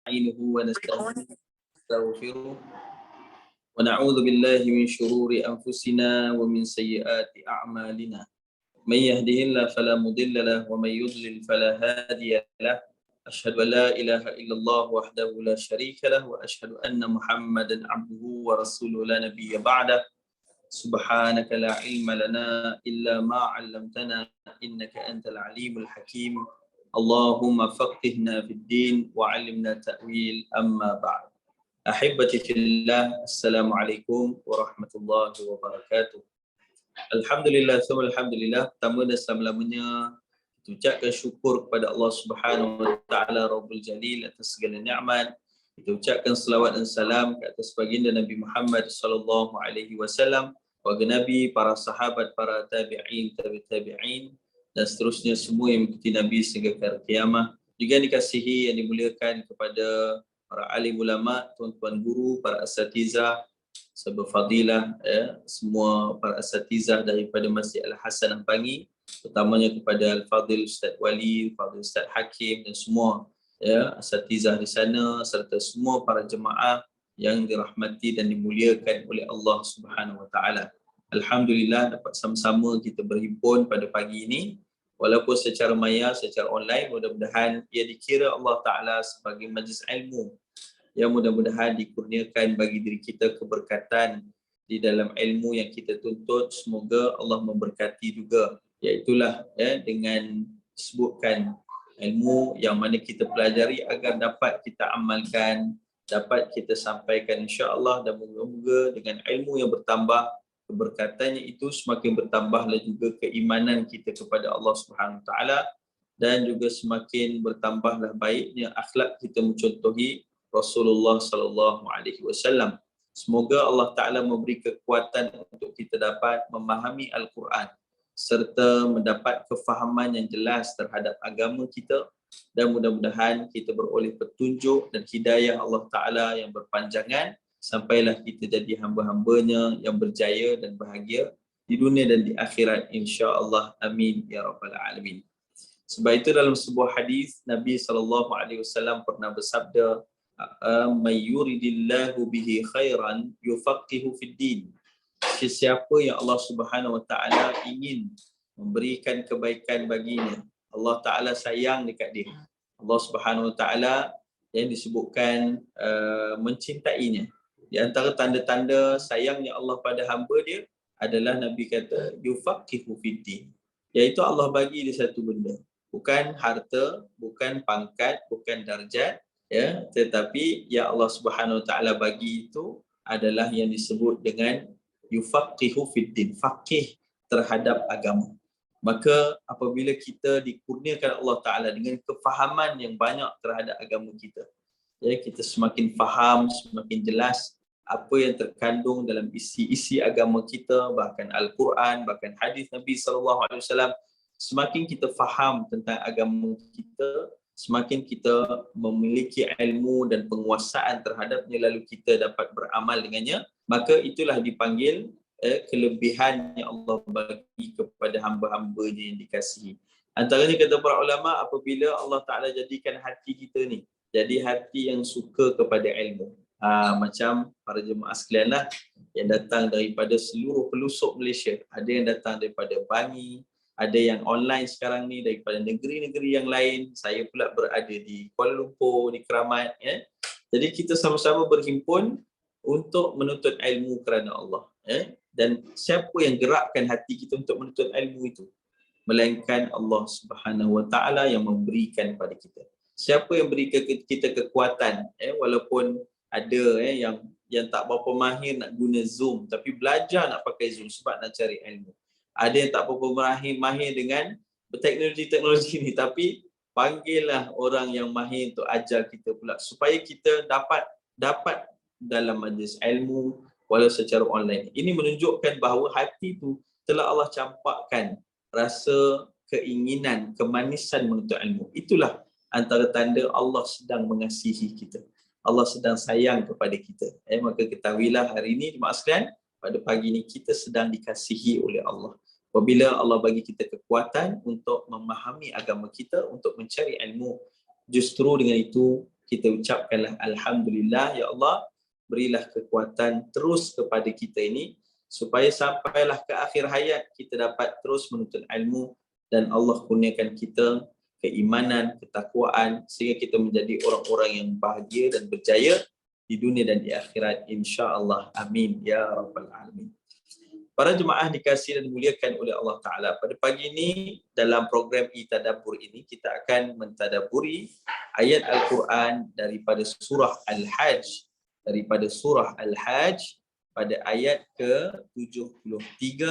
نستعينه ونستغفره ونعوذ بالله من شرور أنفسنا ومن سيئات أعمالنا من يهده الله فلا مضل له ومن يضلل فلا هادي له أشهد أن لا إله إلا الله وحده لا شريك له وأشهد أن محمدا عبده ورسوله لا نبي بعده سبحانك لا علم لنا إلا ما علمتنا إنك أنت العليم الحكيم اللهم فقهنا في الدين وعلمنا تأويل أما بعد أحبتي في الله السلام عليكم ورحمة الله وبركاته. Alhamdulillah, alhamdulillah. Pertama dan selama-lamanya kita ucapkan syukur kepada Allah Subhanahu wa taala Rabbul Jalil atas segala nikmat. Kita ucapkan selawat dan salam ke atas baginda Nabi Muhammad sallallahu alaihi wasallam, keluarga Nabi, para sahabat, para tabi'in, tabi'in dan seterusnya semua yang mengikuti Nabi sehingga ke hari kiamat. Juga yang dikasihi, yang dimuliakan kepada para alim ulama, tuan-tuan guru, para asatizah, sahabat fadilah, semua para asatizah daripada Masjid Al-Hasan Ampangi, terutamanya kepada Al-Fadil Ustaz Wali, Fadil Ustaz Hakim dan semua asatizah di sana serta semua para jemaah yang dirahmati dan dimuliakan oleh Allah Subhanahu wa taala. Alhamdulillah dapat sama-sama kita berhimpun pada pagi ini walaupun secara maya, secara online. Mudah-mudahan ia dikira Allah taala sebagai majlis ilmu yang mudah-mudahan dikurniakan bagi diri kita keberkatan di dalam ilmu yang kita tuntut. Semoga Allah memberkati juga, iaitulah dengan disebutkan ilmu yang mana kita pelajari agar dapat kita amalkan, dapat kita sampaikan insya-Allah, dan moga-moga dengan ilmu yang bertambah, keberkatannya itu semakin bertambahlah juga keimanan kita kepada Allah Subhanahu Wa Taala, dan juga semakin bertambahlah baiknya akhlak kita mencontohi Rasulullah sallallahu alaihi wasallam. Semoga Allah Taala memberi kekuatan untuk kita dapat memahami Al-Quran serta mendapat kefahaman yang jelas terhadap agama kita, dan mudah-mudahan kita beroleh petunjuk dan hidayah Allah Taala yang berpanjangan sampailah kita jadi hamba-hambanya yang berjaya dan bahagia di dunia dan di akhirat insya-Allah. Amin ya rabbal alamin. Sebab itu dalam sebuah hadis Nabi sallallahu alaihi wasallam pernah bersabda, "May yuridillahu bihi khairan yufaqihu fid din." Sesiapa yang Allah Subhanahu wa taala ingin memberikan kebaikan baginya, Allah Taala sayang dekat dia. Allah Subhanahu wa taala yang disebutkan mencintainya. Di antara tanda-tanda sayangnya Allah pada hamba dia adalah Nabi kata yufaqihu fid din, iaitu Allah bagi dia satu benda, bukan harta, bukan pangkat, bukan darjat, tetapi yang Allah Subhanahu wa taala bagi itu adalah yang disebut dengan yufaqihu fid din, faqih terhadap agama. Maka apabila kita dikurniakan Allah Taala dengan kefahaman yang banyak terhadap agama kita, kita semakin faham, semakin jelas apa yang terkandung dalam isi-isi agama kita, bahkan Al-Quran, bahkan hadis Nabi sallallahu alaihi wasallam. Semakin kita faham tentang agama kita, semakin kita memiliki ilmu dan penguasaan terhadapnya, lalu kita dapat beramal dengannya, maka itulah dipanggil kelebihan yang Allah bagi kepada hamba-hambanya yang dikasihi. Antaranya kata para ulama, apabila Allah Ta'ala jadikan hati kita ni jadi hati yang suka kepada ilmu. Macam para jemaah sekalian lah yang datang daripada seluruh pelosok Malaysia. Ada yang datang daripada Bangi, ada yang online sekarang ni daripada negeri-negeri yang lain. Saya pula berada di Kuala Lumpur, di Keramat. Jadi kita sama-sama berhimpun untuk menuntut ilmu kerana Allah. Dan siapa yang gerakkan hati kita untuk menuntut ilmu itu? Melainkan Allah Subhanahu Wa Taala yang memberikan pada kita. Siapa yang beri kita kekuatan, walaupun ada yang tak berapa mahir nak guna Zoom, tapi belajar nak pakai Zoom sebab nak cari ilmu. Ada yang tak berapa mahir dengan teknologi ni, tapi panggillah orang yang mahir untuk ajar kita pula, supaya kita dapat dalam majlis ilmu walau secara online. Ini menunjukkan bahawa hati itu telah Allah campakkan rasa keinginan, kemanisan menuntut ilmu. Itulah antara tanda Allah sedang mengasihi kita, Allah sedang sayang kepada kita. Maka ketahuilah hari ini jemaah sekalian, pada pagi ini kita sedang dikasihi oleh Allah. Apabila Allah bagi kita kekuatan untuk memahami agama kita, untuk mencari ilmu, justru dengan itu kita ucapkanlah Alhamdulillah, ya Allah, berilah kekuatan terus kepada kita ini, supaya sampailah ke akhir hayat kita dapat terus menuntut ilmu, dan Allah kurniakan kita keimanan, ketakwaan, sehingga kita menjadi orang-orang yang bahagia dan berjaya di dunia dan di akhirat, insya-Allah. Amin ya rabbal alamin. Para jemaah dikasihi dan dimuliakan oleh Allah Ta'ala, pada pagi ini dalam program e-tadabbur ini kita akan mentadaburi ayat Al-Quran daripada surah Al-Hajj, pada ayat ke-73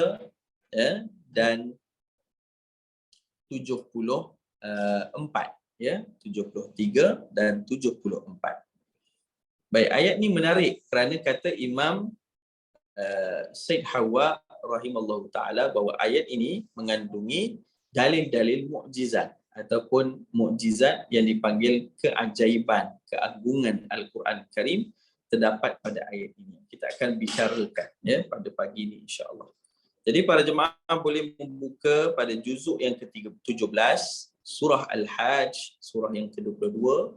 dan 74, 73 dan 74. Baik, ayat ni menarik kerana kata Imam Said Hawa rahimallahu taala bahawa ayat ini mengandungi dalil-dalil mukjizat ataupun mukjizat yang dipanggil keajaiban, keagungan Al-Quran Karim terdapat pada ayat ini. Kita akan bicarakan pada pagi ini insya-Allah. Jadi para jemaah boleh membuka pada juzuk yang ke-17, surah Al-Hajj, surah yang ke-22,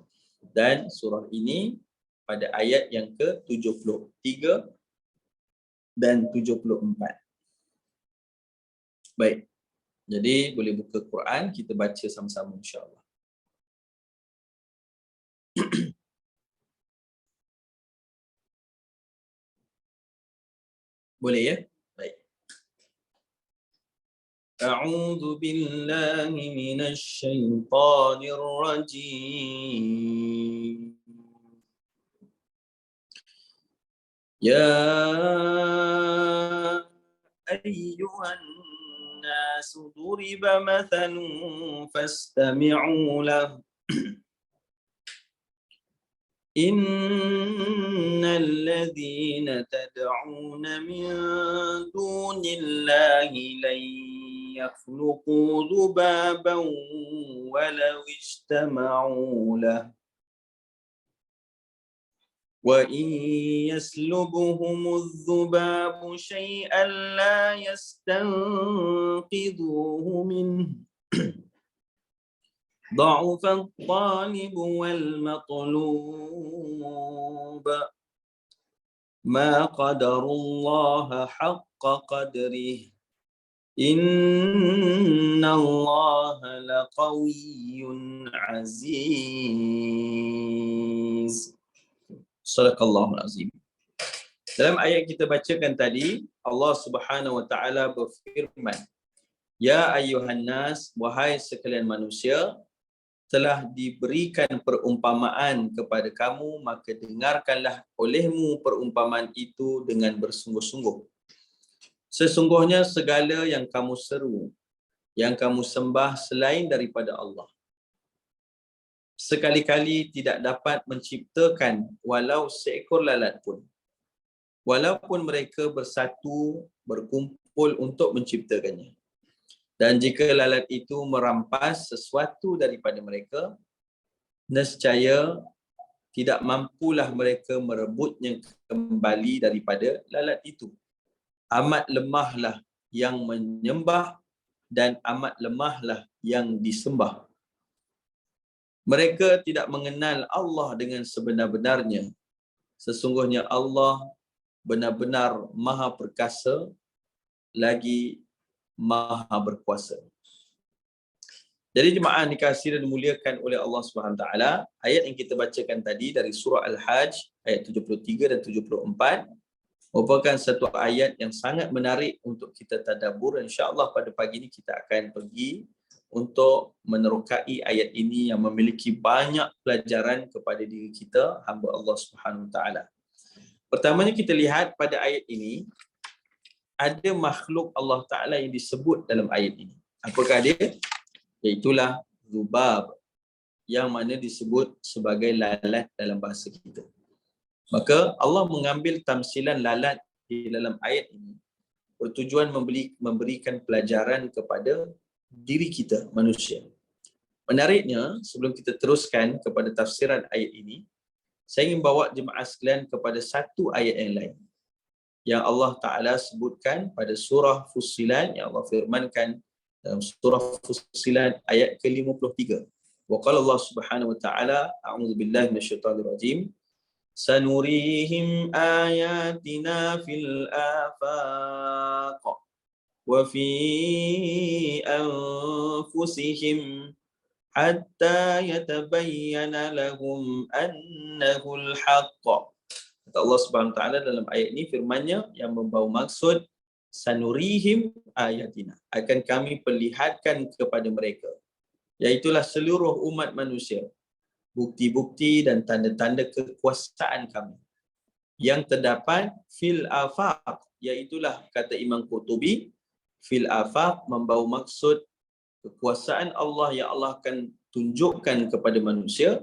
dan surah ini pada ayat yang ke-73 dan 74. Baik. Jadi boleh buka Quran, kita baca sama-sama insya-Allah. Boleh ya? Baik. A'udzu billahi minasy syaithanir rajim. Ya ayyuhan nas duriba mathalun fastami'u lahu. Innal ladzina tad'una min dunillahi lan yakhluqu dhubaban walau ijtama'u lahu. وَإِنْ يَسْلُبْهُمُ الذُّبَابُ شَيْئًا لَا يَسْتَنْقِذُوهُ مِنْهُ ضَعُفَ الطَّالِبُ وَالْمَطْلُوبُ مَا قَدَرُوا اللَّهَ حَقَّ قَدْرِهِ إِنَّ اللَّهَ لَقَوِيٌّ عَزِيزٌ. Sadaqallahul azim. Dalam ayat kita bacakan tadi, Allah Subhanahu wa taala berfirman, "Ya ayyuhan nas, wahai sekalian manusia, telah diberikan perumpamaan kepada kamu, maka dengarkanlah olehmu perumpamaan itu dengan bersungguh-sungguh. Sesungguhnya segala yang kamu seru, yang kamu sembah selain daripada Allah, sekali-kali tidak dapat menciptakan walau seekor lalat pun, walaupun mereka bersatu berkumpul untuk menciptakannya. Dan jika lalat itu merampas sesuatu daripada mereka, nescaya tidak mampulah mereka merebutnya kembali daripada lalat itu. Amat lemahlah yang menyembah dan amat lemahlah yang disembah. Mereka tidak mengenal Allah dengan sebenar-benarnya. Sesungguhnya Allah benar-benar Maha Perkasa lagi Maha Berkuasa." Jadi jemaah dikasihi dan dimuliakan oleh Allah Subhanahu taala, ayat yang kita bacakan tadi dari surah Al-Hajj ayat 73 dan 74 merupakan satu ayat yang sangat menarik untuk kita tadabbur. Insya-Allah pada pagi ini kita akan pergi untuk menerokai ayat ini yang memiliki banyak pelajaran kepada diri kita, hamba Allah Subhanahu taala. Pertamanya kita lihat pada ayat ini ada makhluk Allah Taala yang disebut dalam ayat ini. Apakah dia? Iaitulah zubab, yang mana disebut sebagai lalat dalam bahasa kita. Maka Allah mengambil tamsilan lalat di dalam ayat ini bertujuan memberikan pelajaran kepada diri kita, manusia. Menariknya, sebelum kita teruskan kepada tafsiran ayat ini, saya ingin bawa jemaah sekalian kepada satu ayat yang lain yang Allah Ta'ala sebutkan pada surah Fussilat, yang Allah firmankan dalam surah Fussilat ayat ke-53. Wa qala Allah Subhanahu wa taala, a'udzu billahi minasyaitonir rajim, sanurihim ayatina fil afaq wa fi anfusihim hatta yatabayyana lahum annahul haqq. Kata Allah Subhanahu wa taala dalam ayat ini, firman-Nya yang membawa maksud sanurihim ayatina, akan kami perlihatkan kepada mereka, iaitulah seluruh umat manusia, bukti-bukti dan tanda-tanda kekuasaan kami yang terdapat fil afaq, iaitulah kata Imam Qurtubi, fil afaq membawa maksud kekuasaan Allah yang Allah akan tunjukkan kepada manusia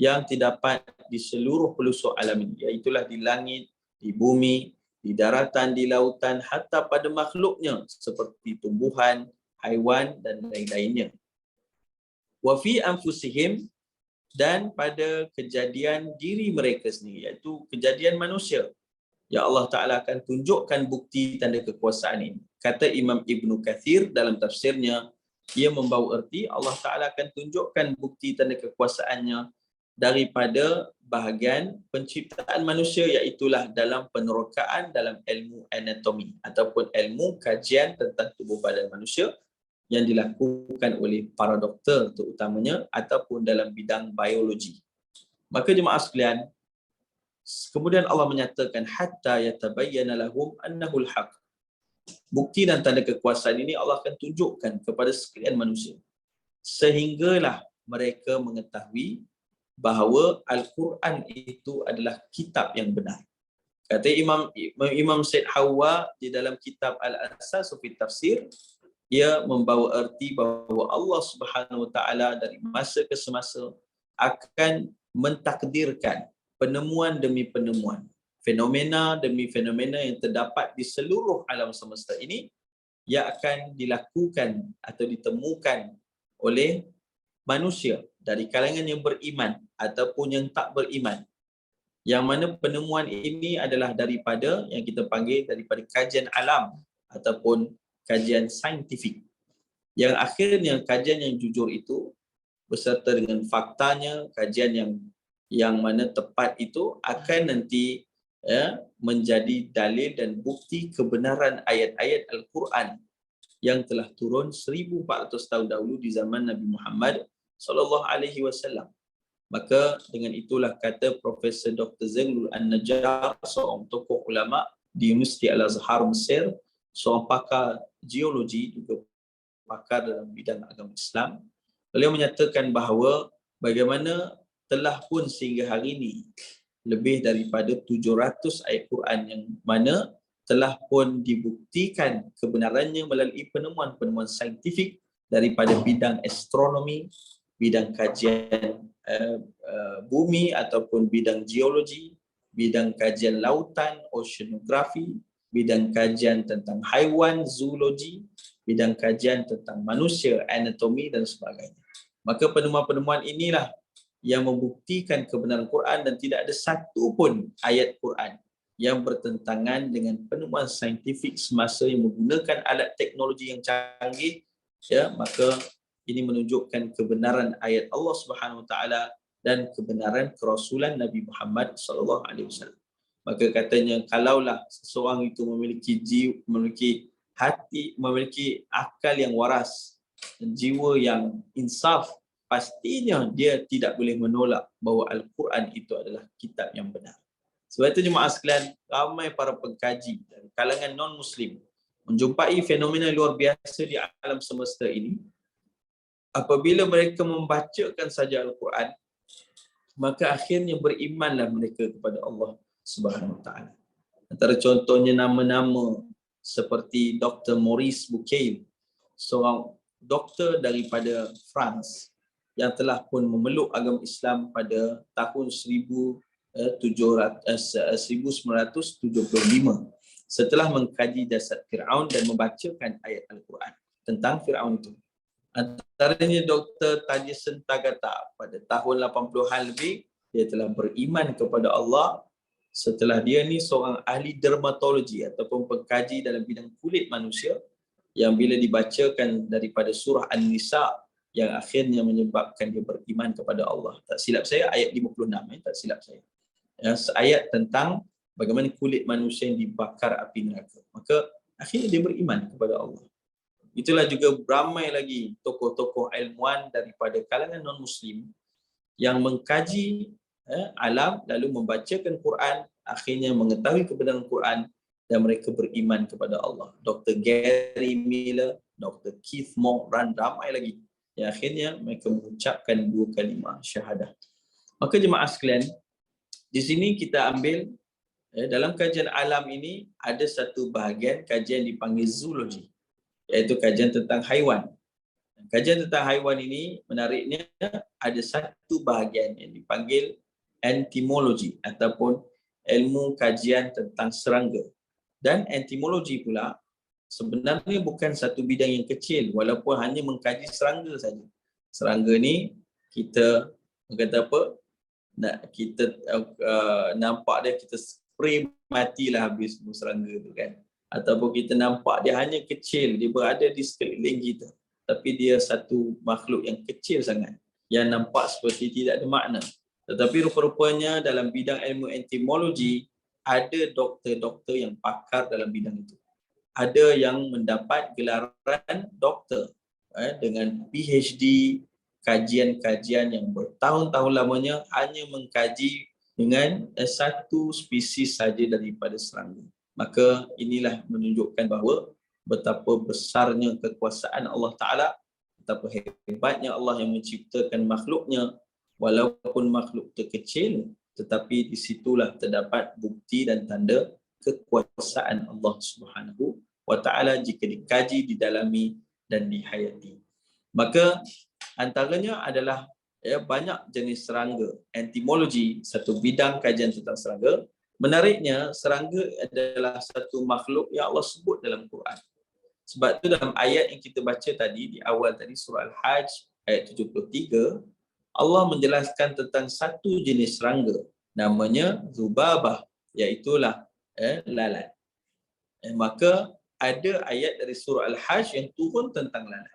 yang terdapat di seluruh pelosok alam ini, iaitulah di langit, di bumi, di daratan, di lautan, hatta pada makhluknya seperti tumbuhan, haiwan dan lain-lainnya. Wa fi anfusihim, dan pada kejadian diri mereka sendiri, iaitu kejadian manusia, ya Allah Ta'ala akan tunjukkan bukti tanda kekuasaan ini. Kata Imam Ibn Kathir dalam tafsirnya, ia membawa erti Allah Ta'ala akan tunjukkan bukti tanda kekuasaannya daripada bahagian penciptaan manusia, iaitulah dalam penerokaan dalam ilmu anatomi ataupun ilmu kajian tentang tubuh badan manusia yang dilakukan oleh para doktor terutamanya ataupun dalam bidang biologi. Maka jemaah sekalian, kemudian Allah menyatakan hatta yatabayyana lahum annahul haq. Bukti dan tanda kekuasaan ini Allah akan tunjukkan kepada sekalian manusia sehinggalah mereka mengetahui bahawa Al-Quran itu adalah kitab yang benar. Kata Imam Said Hawa di dalam kitab Al-Asas fi Tafsir, ia membawa erti bahawa Allah Subhanahu wa taala dari masa ke semasa akan mentakdirkan penemuan demi penemuan, fenomena demi fenomena yang terdapat di seluruh alam semesta ini yang akan dilakukan atau ditemukan oleh manusia dari kalangan yang beriman ataupun yang tak beriman. Yang mana penemuan ini adalah daripada yang kita panggil daripada kajian alam ataupun kajian saintifik. Yang akhirnya kajian yang jujur itu beserta dengan faktanya, kajian yang mana tepat itu akan nanti menjadi dalil dan bukti kebenaran ayat-ayat Al-Quran yang telah turun 1400 tahun dahulu di zaman Nabi Muhammad sallallahu alaihi wasallam. Maka dengan itulah kata Profesor Dr. Zainul An-Najjar, seorang tokoh ulama di Universiti Al-Azhar Mesir, seorang pakar geologi juga pakar dalam bidang agama Islam. Beliau menyatakan bahawa bagaimana telah pun sehingga hari ini lebih daripada 700 ayat Quran yang mana telah pun dibuktikan kebenarannya melalui penemuan-penemuan saintifik daripada bidang astronomi, bidang kajian bumi ataupun bidang geologi, bidang kajian lautan, oceanografi, bidang kajian tentang haiwan, zoologi, bidang kajian tentang manusia, anatomi dan sebagainya. Maka penemuan-penemuan inilah yang membuktikan kebenaran Quran dan tidak ada satu pun ayat Quran yang bertentangan dengan penemuan saintifik semasa yang menggunakan alat teknologi yang canggih, ya, maka ini menunjukkan kebenaran ayat Allah Subhanahu Wa Taala dan kebenaran kerasulan Nabi Muhammad sallallahu alaihi wasallam. Maka katanya kalaulah seseorang itu memiliki jiwa, memiliki hati, memiliki akal yang waras dan jiwa yang insaf, pastinya dia tidak boleh menolak bahawa Al-Quran itu adalah kitab yang benar. Sebab itu jemaah sekalian, ramai para pengkaji dan kalangan non-Muslim menjumpai fenomena luar biasa di alam semesta ini. Apabila mereka membacakan saja Al-Quran, maka akhirnya berimanlah mereka kepada Allah Subhanahu Wa Taala. Antara contohnya nama-nama seperti Dr. Maurice Bucaille, seorang doktor daripada France yang telah pun memeluk agama Islam pada tahun 1975 setelah mengkaji jasad Fir'aun dan membacakan ayat Al-Quran tentang Fir'aun itu. Antaranya Dr. Tajison Tagata pada tahun 80-an lebih, dia telah beriman kepada Allah setelah dia ni seorang ahli dermatologi ataupun pengkaji dalam bidang kulit manusia yang bila dibacakan daripada surah An-Nisa yang akhirnya menyebabkan dia beriman kepada Allah. Tak silap saya ayat 56, tak silap saya. Ayat tentang bagaimana kulit manusia yang dibakar api neraka. Maka akhirnya dia beriman kepada Allah. Itulah juga ramai lagi tokoh-tokoh ilmuwan daripada kalangan non-Muslim yang mengkaji alam lalu membacakan Quran, akhirnya mengetahui kebenaran Quran dan mereka beriman kepada Allah. Dr. Gary Miller, Dr. Keith Moore dan ramai lagi yang akhirnya mereka mengucapkan 2 kalimah syahadah. Maka jemaah sekalian, di sini kita ambil dalam kajian alam ini ada satu bahagian kajian dipanggil zoologi, iaitu kajian tentang haiwan. Kajian tentang haiwan ini menariknya ada satu bahagian yang dipanggil entomologi ataupun ilmu kajian tentang serangga. Dan entomologi pula sebenarnya bukan satu bidang yang kecil walaupun hanya mengkaji serangga saja. Serangga ni kita kata apa? Kita nampak dia, kita spray matilah habis semua serangga tu kan. Ataupun kita nampak dia hanya kecil, dia berada di sekeliling kita. Tapi dia satu makhluk yang kecil sangat, yang nampak seperti tidak ada makna. Tetapi rupa-rupanya dalam bidang ilmu entomologi, ada doktor-doktor yang pakar dalam bidang itu. Ada yang mendapat gelaran doktor dengan PhD, kajian-kajian yang bertahun-tahun lamanya hanya mengkaji dengan satu spesies saja daripada serangga. Maka inilah menunjukkan bahawa betapa besarnya kekuasaan Allah Ta'ala, betapa hebatnya Allah yang menciptakan makhluknya, walaupun makhluk terkecil, tetapi di situlah terdapat bukti dan tanda kekuasaan Allah Subhanahu wa Ta'ala jika dikaji, didalami dan dihayati. Maka antaranya adalah banyak jenis serangga. Entomologi, satu bidang kajian tentang serangga. Menariknya, serangga adalah satu makhluk yang Allah sebut dalam Quran. Sebab itu dalam ayat yang kita baca tadi, di awal tadi surah Al-Hajj ayat 73, Allah menjelaskan tentang satu jenis serangga, namanya Zubabah, iaitulah lalat. Maka ada ayat dari surah Al-Hajj yang turun tentang lalat.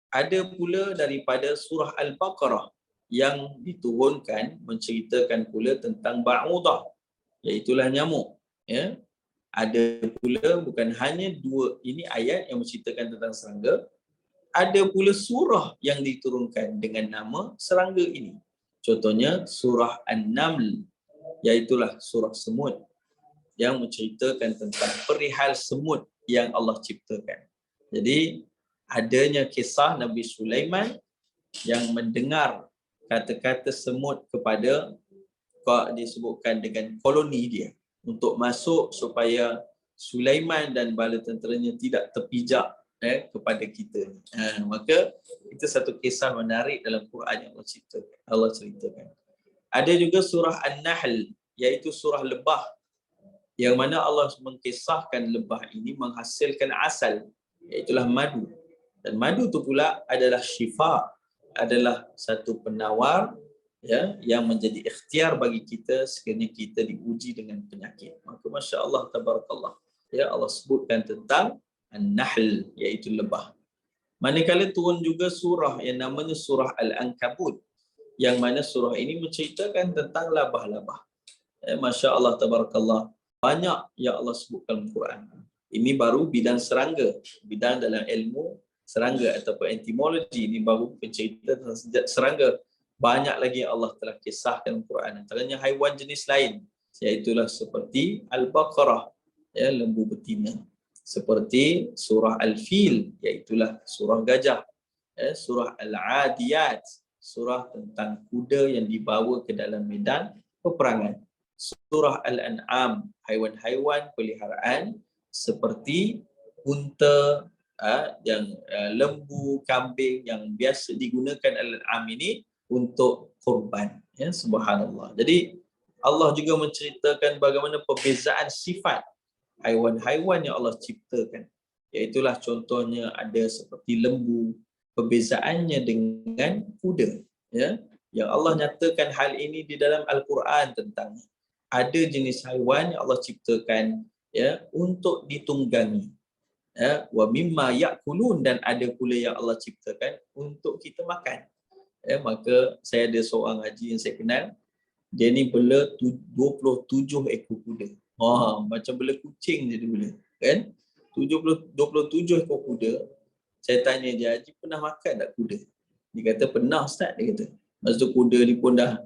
Ada pula daripada surah Al-Baqarah yang diturunkan menceritakan pula tentang ba'udah, iaitulah nyamuk. Ya. Ada pula bukan hanya 2 ini ayat yang menceritakan tentang serangga, ada pula surah yang diturunkan dengan nama serangga ini. Contohnya surah An-Naml, iaitulah surah semut yang menceritakan tentang perihal semut yang Allah ciptakan. Jadi adanya kisah Nabi Sulaiman yang mendengar kata-kata semut kepada, disebutkan dengan koloni dia, untuk masuk supaya Sulaiman dan bala tenteranya tidak terpijak kepada kita. Maka itu satu kisah menarik dalam Quran yang Allah ceritakan. Ada juga surah An-Nahl, iaitu surah lebah, yang mana Allah mengkisahkan lebah ini menghasilkan asal, iaitulah madu. Dan madu itu pula adalah syifa, adalah satu penawar yang menjadi ikhtiar bagi kita sekiranya kita diuji dengan penyakit. Maka Masya Allah, tabarakallah. Allah sebutkan tentang An-Nahl, iaitu lebah. Manakala turun juga surah yang namanya surah Al-Ankabut, yang mana surah ini menceritakan tentang labah-labah. Masya Allah, tabarakallah. Banyak yang Allah sebutkan dalam Quran. Ini baru bidang serangga, bidang dalam ilmu serangga ataupun entomologi. Ini baru pencerita tentang serangga. Banyak lagi yang Allah telah kisahkan dalam Quran. Antaranya haiwan jenis lain, iaitulah seperti Al-Baqarah, lembu betina. Seperti surah Al-Fil, iaitulah surah gajah. Surah Al-Adiyat, surah tentang kuda yang dibawa ke dalam medan peperangan. Surah Al-An'am, haiwan-haiwan peliharaan seperti unta, yang lembu, kambing yang biasa digunakan Al-An'am ini untuk korban. Subhanallah. Jadi Allah juga menceritakan bagaimana perbezaan sifat haiwan-haiwan yang Allah ciptakan. Iaitulah contohnya ada seperti lembu, perbezaannya dengan kuda. Yang Allah nyatakan hal ini di dalam Al-Quran tentangnya. Ada jenis haiwan yang Allah ciptakan untuk ditunggangi. wa mimma ya'kulun, dan ada pula yang Allah ciptakan untuk kita makan. Maka saya ada seorang haji yang saya kenal, dia ni bela 27 ekor kuda. Macam bela kucing je dia bela, kan? 27 ekor kuda. Saya tanya dia, haji pernah makan tak kuda? Dia kata pernah Ustaz, dia kata. Masa tu kuda ni pun dah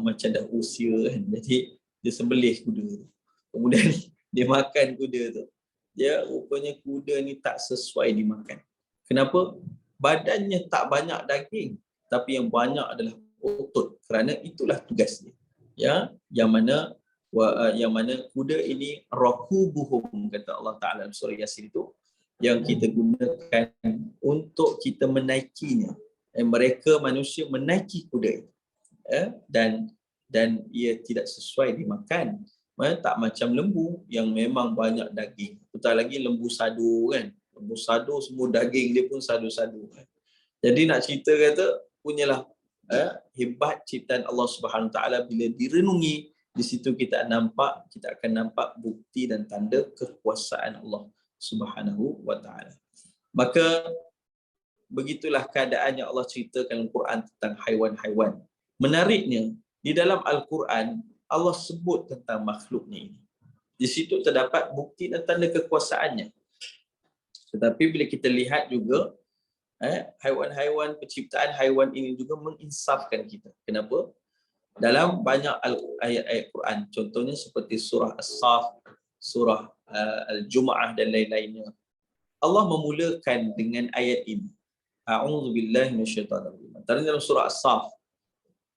macam dah usia kan. Jadi dia sembelih kuda tu. Kemudian dia makan kuda tu. Dia rupanya kuda ni tak sesuai dimakan. Kenapa? Badannya tak banyak daging, tapi yang banyak adalah otot, kerana itulah tugas dia. Yang mana kuda ini rakubuhum, kata Allah Taala dalam surah Yasin itu, yang kita gunakan untuk kita menaikinya. Mereka manusia menaiki kuda itu. Dan ia tidak sesuai dimakan. Tak macam lembu yang memang banyak daging. Betul lagi lembu sado kan. Lembu sado semua daging dia pun sado-sado kan. Jadi nak cerita kata punyalah hebat ciptaan Allah Subhanahu Taala bila direnungi, di situ kita akan nampak bukti dan tanda kekuasaan Allah Subhanahu wa Taala. Maka begitulah keadaan yang Allah ceritakan dalam Quran tentang haiwan-haiwan. Menariknya, di dalam Al-Quran Allah sebut tentang makhluknya ini. Di situ terdapat bukti dan tanda kekuasaannya. Tetapi bila kita lihat juga haiwan-haiwan, penciptaan haiwan ini juga menginsafkan kita. Kenapa? Dalam banyak ayat-ayat Quran, contohnya seperti surah As-Saff, surah Al-Jumu'ah dan lain-lainnya, Allah memulakan dengan ayat ini. A'udzubillahi minasyaitanir rajim. Antara dalam surah As-Saff,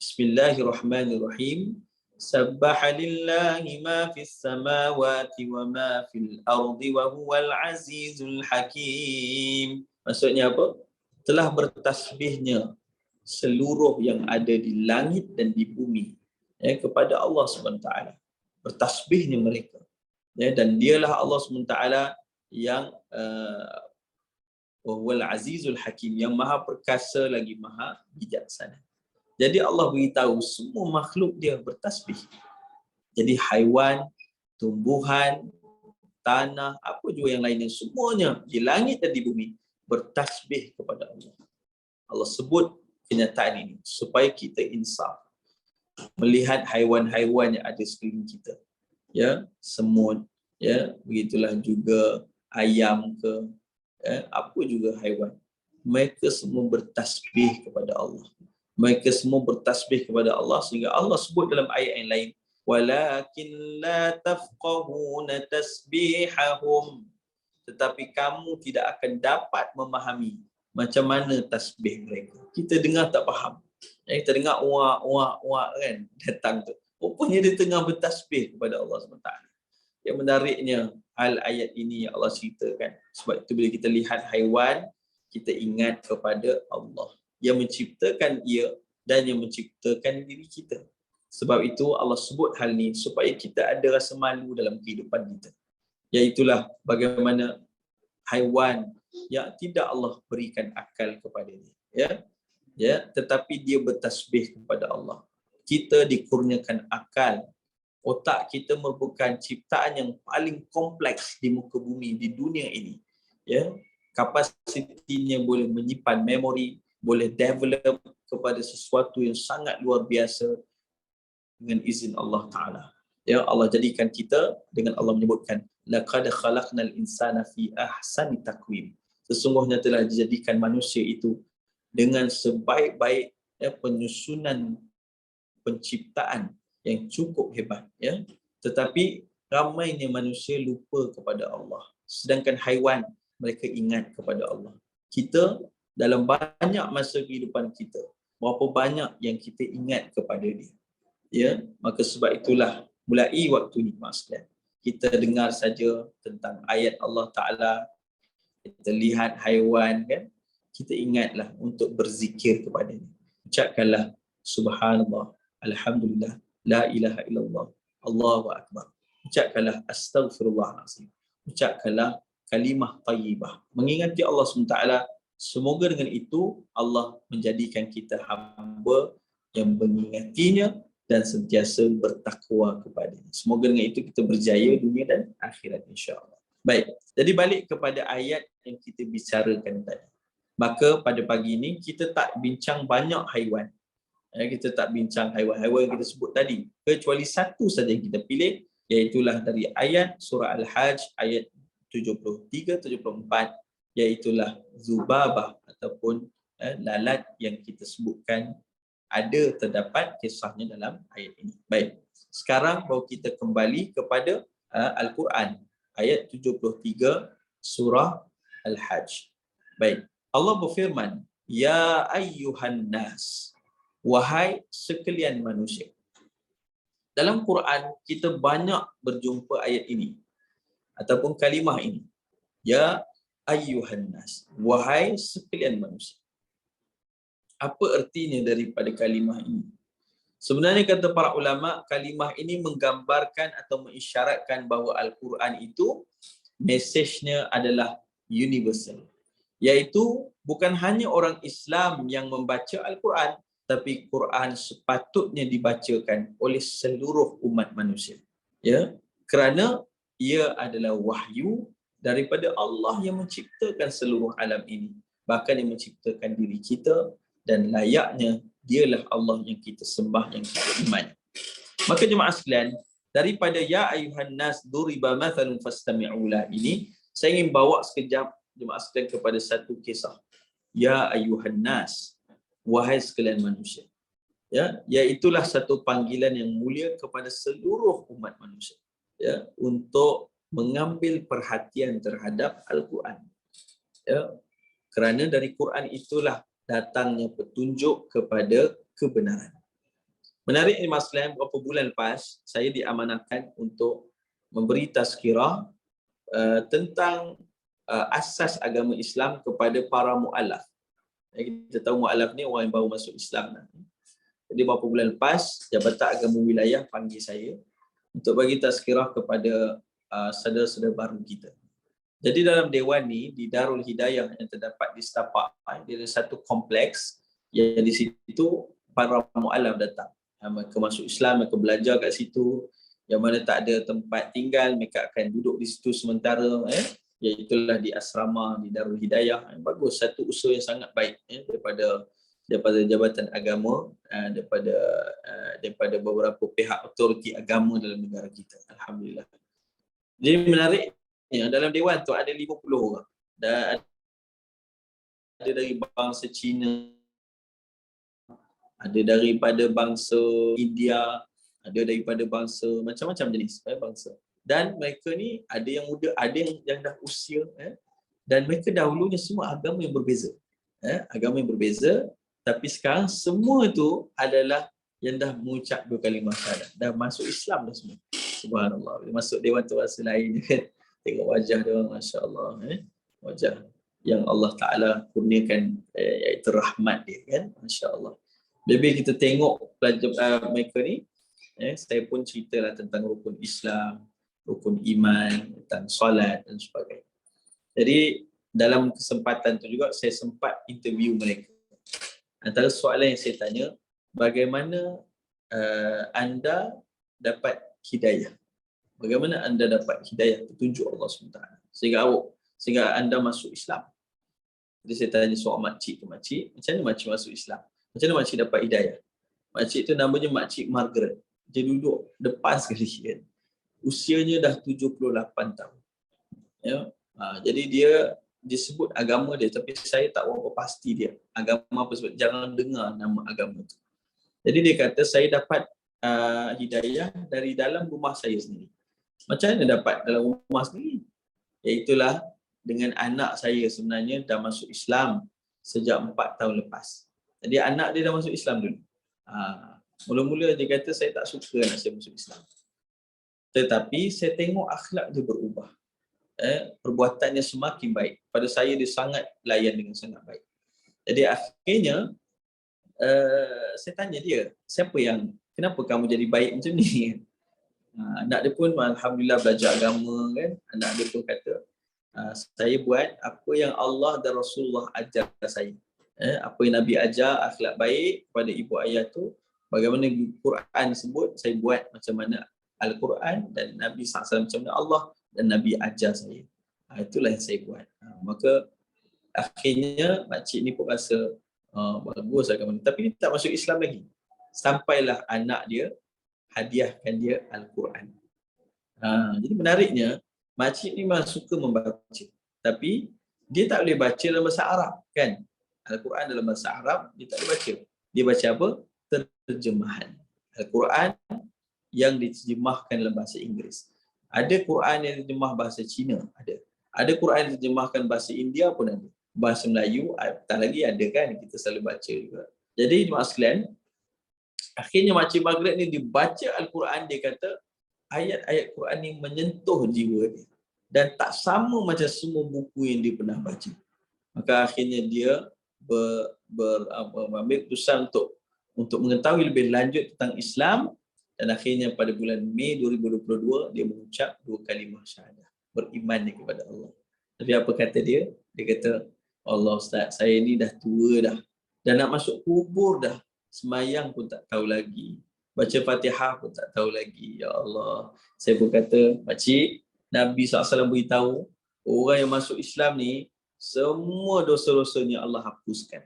Bismillahirrahmanirrahim. Sabbaha lillahi ma fis samawati wa ma fil ardi wa huwal azizul hakim. Maksudnya apa? Telah bertasbihnya seluruh yang ada di langit dan di bumi kepada Allah SWT. Bertasbihnya mereka. Dan dialah Allah SWT yang wal azizul hakim, yang maha perkasa lagi maha bijaksana. Jadi Allah beritahu semua makhluk dia bertasbih. Jadi haiwan, tumbuhan, tanah, apa juga yang lainnya, semuanya di langit dan di bumi bertasbih kepada Allah. Allah sebut kenyataan ini supaya kita insaf melihat haiwan-haiwan yang ada sekeliling kita. Semut, begitulah juga ayam ke, apa juga haiwan. Mereka semua bertasbih kepada Allah. Mereka semua bertasbih kepada Allah, sehingga Allah sebut dalam ayat yang lain, walakin la tafqahuna tasbihahum, tetapi kamu tidak akan dapat memahami macam mana tasbih mereka. Kita dengar tak faham. Kita dengar uak kan datang tu. Rupanya dia tengah bertasbih kepada Allah SWT. Yang menariknya hal ayat ini yang Allah ceritakan. Sebab itu bila kita lihat haiwan, kita ingat kepada Allah yang menciptakan ia dan yang menciptakan diri kita. Sebab itu Allah sebut hal ni supaya kita ada rasa malu dalam kehidupan kita. Iaitulah bagaimana haiwan yang tidak Allah berikan akal kepadanya, tetapi dia bertasbih kepada Allah. Kita dikurniakan akal. Otak kita merupakan ciptaan yang paling kompleks di muka bumi, di dunia ini. Kapasitinya boleh menyimpan memori, boleh develop kepada sesuatu yang sangat luar biasa dengan izin Allah Ta'ala. Allah jadikan kita, dengan Allah menyebutkan, laqad khalaqnal insana fi ahsani taqwim. Sesungguhnya telah dijadikan manusia itu dengan sebaik-baik penyusunan penciptaan yang cukup hebat. Tetapi ramainya manusia lupa kepada Allah. Sedangkan haiwan, mereka ingat kepada Allah. Kita dalam banyak masa kehidupan kita, berapa banyak yang kita ingat kepada dia. Maka sebab itulah mulai waktu ni maksudnya kita dengar saja tentang ayat Allah Ta'ala, kita lihat haiwan kan, kita ingatlah untuk berzikir kepadanya. Ucapkanlah subhanallah, alhamdulillah, la ilaha illallah, Allahu akbar. Ucapkanlah astaghfirullahalazim. Ucapkanlah kalimah tayyibah, mengingati Allah SWT. Semoga dengan itu Allah menjadikan kita hamba yang mengingatinya dan sentiasa bertakwa kepadanya. Semoga dengan itu kita berjaya dunia dan akhirat, insya-Allah. Baik, jadi balik kepada ayat yang kita bicarakan tadi. Maka pada pagi ini kita tak bincang banyak haiwan. Kita tak bincang haiwan-haiwan yang kita sebut tadi. Kecuali satu saja yang kita pilih, iaitulah dari ayat surah Al-Hajj ayat 73-74, iaitulah Zubabah ataupun lalat yang kita sebutkan ada terdapat kisahnya dalam ayat ini. Baik, sekarang baru kita kembali kepada Al-Quran ayat 73 surah Al-Hajj. Baik, Allah berfirman, ya ayyuhan nas, wahai sekalian manusia. Dalam Quran kita banyak berjumpa ayat ini ataupun kalimah ini. Ya ayyuhan nas, wahai sekalian manusia. Apa artinya daripada kalimah ini? Sebenarnya kata para ulama, kalimah ini menggambarkan atau mengisyaratkan bahawa Al-Quran itu mesejnya adalah universal. Iaitu bukan hanya orang Islam yang membaca Al-Quran, tapi Quran sepatutnya dibacakan oleh seluruh umat manusia. Ya, kerana ia adalah wahyu daripada Allah yang menciptakan seluruh alam ini. Bahkan yang menciptakan diri kita, dan layaknya dialah Allah yang kita sembah, yang kita iman. Maka jemaah sekalian, daripada ya ayuhan nas duriba mathalun fastami'u lah ini, saya ingin bawa sekejap jemaah sekalian kepada satu kisah. Ya ayuhan nas, wahai sekalian manusia. Ya, iaitulah satu panggilan yang mulia kepada seluruh umat manusia. Ya, untuk mengambil perhatian terhadap Al-Quran. Ya, kerana dari Quran itulah datangnya petunjuk kepada kebenaran. Menarik ni Mas Lam, beberapa bulan lepas saya diamanahkan untuk memberi tazkirah tentang asas agama Islam kepada para mu'alaf. Kita tahu mu'alaf ni orang yang baru masuk Islam. Jadi beberapa bulan lepas Jabatan Agama Wilayah panggil saya untuk bagi tazkirah kepada saudara-saudara baru kita. Jadi dalam dewan ni, di Darul Hidayah yang terdapat di Setapak, dia ada satu kompleks yang di situ para mu'alaf datang. Mereka masuk Islam, mereka belajar kat situ. Yang mana tak ada tempat tinggal, mereka akan duduk di situ sementara. Iaitulah di asrama, di Darul Hidayah. Bagus, satu usaha yang sangat baik daripada Jabatan Agama, daripada beberapa pihak autoriti agama dalam negara kita. Alhamdulillah. Jadi menarik, dalam dewan tu ada 50 orang. Dan ada dari bangsa Cina, ada daripada bangsa India, ada daripada bangsa macam-macam jenis bangsa. Dan mereka ni ada yang muda, ada yang dah usia, dan mereka dahulunya semua agama yang berbeza. Agama yang berbeza, tapi sekarang semua tu adalah yang dah mengucap dua kalimah syahadat, dah masuk Islam dah semua. Subhanallah. Bila masuk dewan tu rasa lain kan. Tengok wajah dia, masya-Allah, wajah yang Allah Taala kurniakan, iaitu rahmat dia kan, masya-Allah. Bila kita tengok pelajar mereka ni, saya pun ceritalah tentang rukun Islam, rukun iman, tentang solat dan sebagainya. Jadi dalam kesempatan tu juga saya sempat interview mereka. Antara soalan yang saya tanya, bagaimana anda dapat hidayah? Bagaimana anda dapat hidayah, petunjuk Allah SWT sehingga anda masuk Islam? Jadi saya tanya soal makcik tu, makcik, macam mana makcik masuk Islam? Macam mana makcik dapat hidayah? Makcik tu namanya Makcik Margaret. Dia duduk depan sekali kan. Usianya dah 78 tahun. Ya. Jadi dia disebut agama dia, tapi saya tak berapa pasti dia agama apa, sebab jangan dengar nama agama tu. Jadi dia kata saya dapat hidayah dari dalam rumah saya sendiri. Macam mana dapat dalam rumah sendiri? Iaitulah dengan anak saya sebenarnya dah masuk Islam sejak 4 tahun lepas. Jadi anak dia dah masuk Islam dulu. Mula-mula dia kata saya tak suka anak saya masuk Islam. Tetapi saya tengok akhlak dia berubah. Perbuatannya semakin baik. Pada saya dia sangat layan dengan sangat baik. Jadi akhirnya saya tanya dia, kenapa kamu jadi baik macam ni? Anak dia pun alhamdulillah belajar agama kan. Anak dia pun kata, saya buat apa yang Allah dan Rasulullah ajar saya. Apa yang Nabi ajar, akhlak baik kepada ibu ayah tu, bagaimana Quran sebut, saya buat macam mana Al-Quran dan Nabi SAW, macam mana Allah dan Nabi ajar saya. Itulah yang saya buat. Maka akhirnya makcik ni pun rasa bagus agama ni. Tapi dia tak masuk Islam lagi. Sampailah anak dia hadiahkan dia Al-Quran. Jadi menariknya, makcik ni memang suka membaca. Tapi dia tak boleh baca dalam bahasa Arab, kan? Al-Quran dalam bahasa Arab, dia tak boleh baca. Dia baca apa? Terjemahan. Al-Quran yang diterjemahkan dalam bahasa Inggeris. Ada Quran yang diterjemah bahasa Cina, ada. Ada Quran yang diterjemahkan bahasa India pun ada. Bahasa Melayu, tak lagi ada kan, kita selalu baca juga. Jadi jemaah sekalian, akhirnya Makcik Margaret ni dibaca Al-Quran, dia kata ayat-ayat Quran ni menyentuh jiwa dia. Dan tak sama macam semua buku yang dia pernah baca. Maka akhirnya dia ambil keputusan untuk mengetahui lebih lanjut tentang Islam. Dan akhirnya pada bulan Mei 2022, dia mengucap 2 kalimah syahadah. Beriman dia kepada Allah. Tapi apa kata dia? Dia kata, Allah Ustaz, saya ni dah tua dah. Dah nak masuk kubur dah. Semayang pun tak tahu lagi. Baca Fatihah pun tak tahu lagi. Ya Allah. Saya pun kata, Pakcik, Nabi SAW beritahu, orang yang masuk Islam ni, semua dosa-dosanya Allah hapuskan.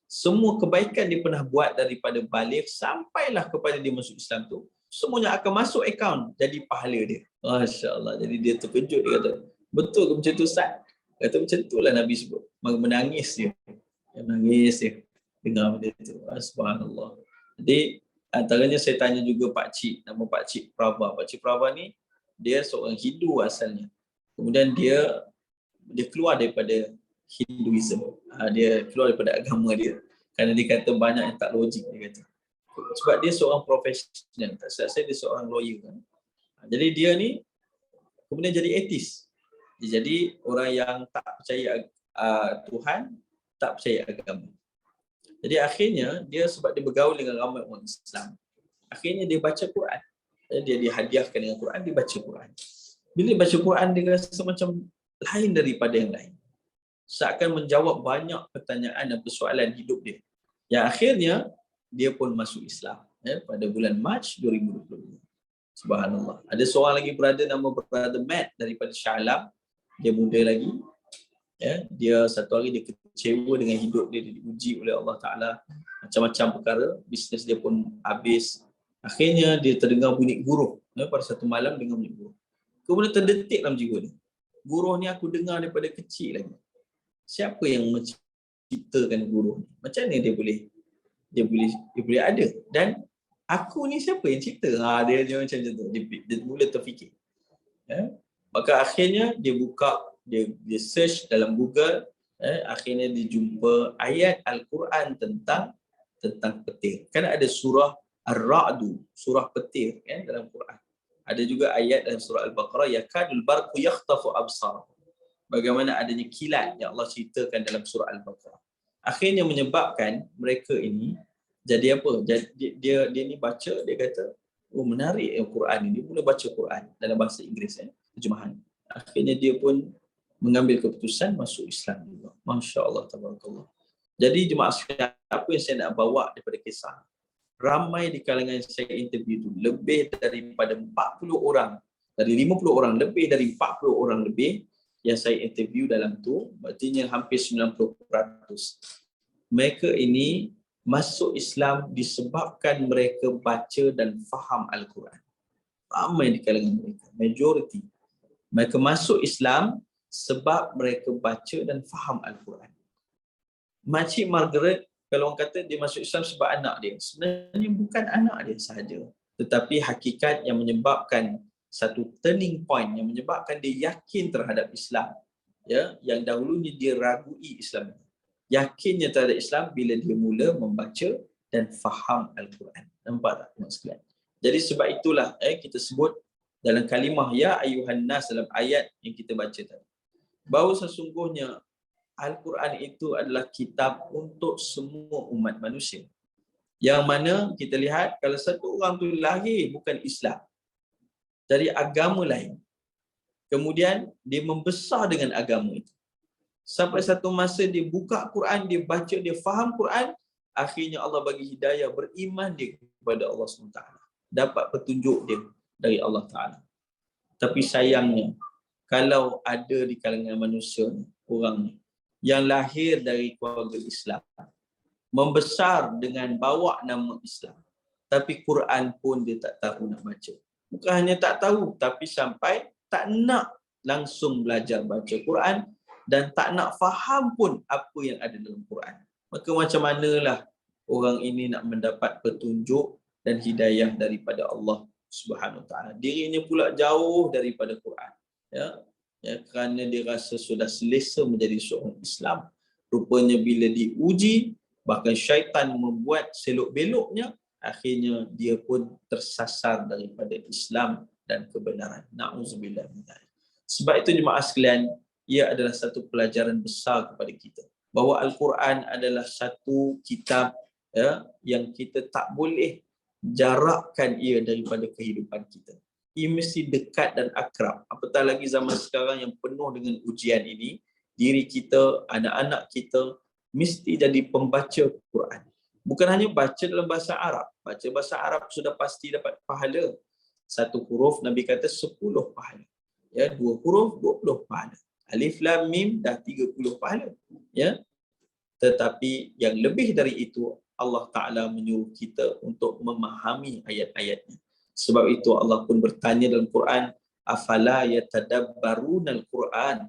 Semua kebaikan dia pernah buat daripada balik sampailah kepada dia masuk Islam tu, semuanya akan masuk akaun jadi pahala dia. Masya Allah. Jadi dia terkejut, dia kata, betul ke macam tu Ustaz? Kata macam tu lah Nabi sebut. Maka menangis dia. Menangis dia. Dengar benda tu. Subhanallah. Jadi antaranya saya tanya juga Pakcik, nama Pakcik Prava. Pakcik Prava ni dia seorang Hindu asalnya. Kemudian dia keluar daripada Hinduism. Dia keluar daripada agama dia. Kerana dia kata banyak yang tak logik, dia kata. Sebab dia seorang profesional. Tak silap saya dia seorang lawyer kan. Jadi dia ni kemudian jadi ateis. Dia jadi orang yang tak percaya Tuhan, tak percaya agama. Jadi akhirnya dia sebab dia bergaul dengan ramai orang Islam, akhirnya dia baca Quran. Dia dihadiahkan dengan Quran, dia baca Quran. Bila dia baca Quran, dia rasa macam lain daripada yang lain. Seakan menjawab banyak pertanyaan dan persoalan hidup dia. Yang akhirnya dia pun masuk Islam pada bulan Mac 2022. Subhanallah. Ada seorang lagi brother nama brother Matt daripada Shah Alam. Dia muda lagi. Dia satu hari dia kecewa dengan hidup dia, dia diuji oleh Allah Ta'ala. Macam-macam perkara. Bisnes dia pun habis. Akhirnya dia terdengar bunyi guruh. Pada satu malam dengar bunyi guruh. Kemudian terdetik dalam jiwa dia. Guruh ni aku dengar daripada kecil lagi. Siapa yang menciptakan guruh ni? Macam mana dia boleh ada? Dan aku ni siapa yang cipta? Dia macam tu. Dia mula terfikir. Maka akhirnya dia buka, dia search dalam Google, akhirnya dia jumpa ayat Al-Quran tentang petir. Kan ada surah Ar-Ra'du, surah petir dalam Quran. Ada juga ayat dalam surah Al-Baqarah, yakadul barqu yakhtafu absar. Bagaimana adanya kilat yang Allah ceritakan dalam surah Al-Baqarah. Akhirnya menyebabkan mereka ini jadi apa? Dia ni baca, dia kata, oh menarik Al-Quran ini. Dia mula baca Quran dalam bahasa Inggeris, terjemahan. Akhirnya dia pun mengambil keputusan masuk Islam juga. Masya Allah, tabarakallah. Jadi jemaah sekalian, apa yang saya nak bawa daripada kisah? Ramai di kalangan saya interview itu, lebih daripada 40 orang, dari 50 orang, lebih dari 40 orang lebih yang saya interview dalam tu, artinya hampir 90%. Mereka ini masuk Islam disebabkan mereka baca dan faham Al-Quran. Ramai di kalangan mereka, majoriti. Mereka masuk Islam sebab mereka baca dan faham Al-Quran. Makcik Margaret, kalau orang kata dia masuk Islam sebab anak dia, sebenarnya bukan anak dia sahaja, tetapi hakikat yang menyebabkan satu turning point, yang menyebabkan dia yakin terhadap Islam, yang dahulunya dia ragui Islam, yakinnya terhadap Islam bila dia mula membaca dan faham Al-Quran. Nampak tak teman sekalian? Jadi sebab itulah kita sebut dalam kalimah ya ayuhan nas dalam ayat yang kita baca tadi, bahawa sesungguhnya Al-Quran itu adalah kitab untuk semua umat manusia. Yang mana kita lihat kalau satu orang tu lahir bukan Islam, dari agama lain, kemudian dia membesar dengan agama itu, sampai satu masa dia buka Quran, dia baca, dia faham Quran, akhirnya Allah bagi hidayah, beriman dia kepada Allah SWT, dapat petunjuk dia dari Allah Ta'ala. Tapi sayangnya kalau ada di kalangan manusia orang ni yang lahir dari keluarga Islam, membesar dengan bawa nama Islam, tapi Quran pun dia tak tahu nak baca. Bukan hanya tak tahu, tapi sampai tak nak langsung belajar baca Quran dan tak nak faham pun apa yang ada dalam Quran. Maka macam manalah orang ini nak mendapat petunjuk dan hidayah daripada Allah Subhanahu Wa Taala. Dirinya pula jauh daripada Quran. Kerana dia rasa sudah selesa menjadi seorang Islam. Rupanya bila diuji, bahkan syaitan membuat selok-beloknya, akhirnya dia pun tersasar daripada Islam dan kebenaran. Na'udzubillah min dzalik. Sebab itu jemaah sekalian, ia adalah satu pelajaran besar kepada kita, bahawa Al-Quran adalah satu kitab yang kita tak boleh jarakkan ia daripada kehidupan kita. Ia mesti dekat dan akrab. Apatah lagi zaman sekarang yang penuh dengan ujian ini, diri kita, anak-anak kita mesti jadi pembaca Quran. Bukan hanya baca dalam bahasa Arab. Baca bahasa Arab sudah pasti dapat pahala. 1 huruf Nabi kata 10 pahala. 2 huruf 20 pahala. Alif Lam Mim dah 30 pahala. Tetapi yang lebih dari itu, Allah Ta'ala menyuruh kita untuk memahami ayat-ayatnya. Sebab itu Allah pun bertanya dalam Quran, afala yatadabbarunal Quran.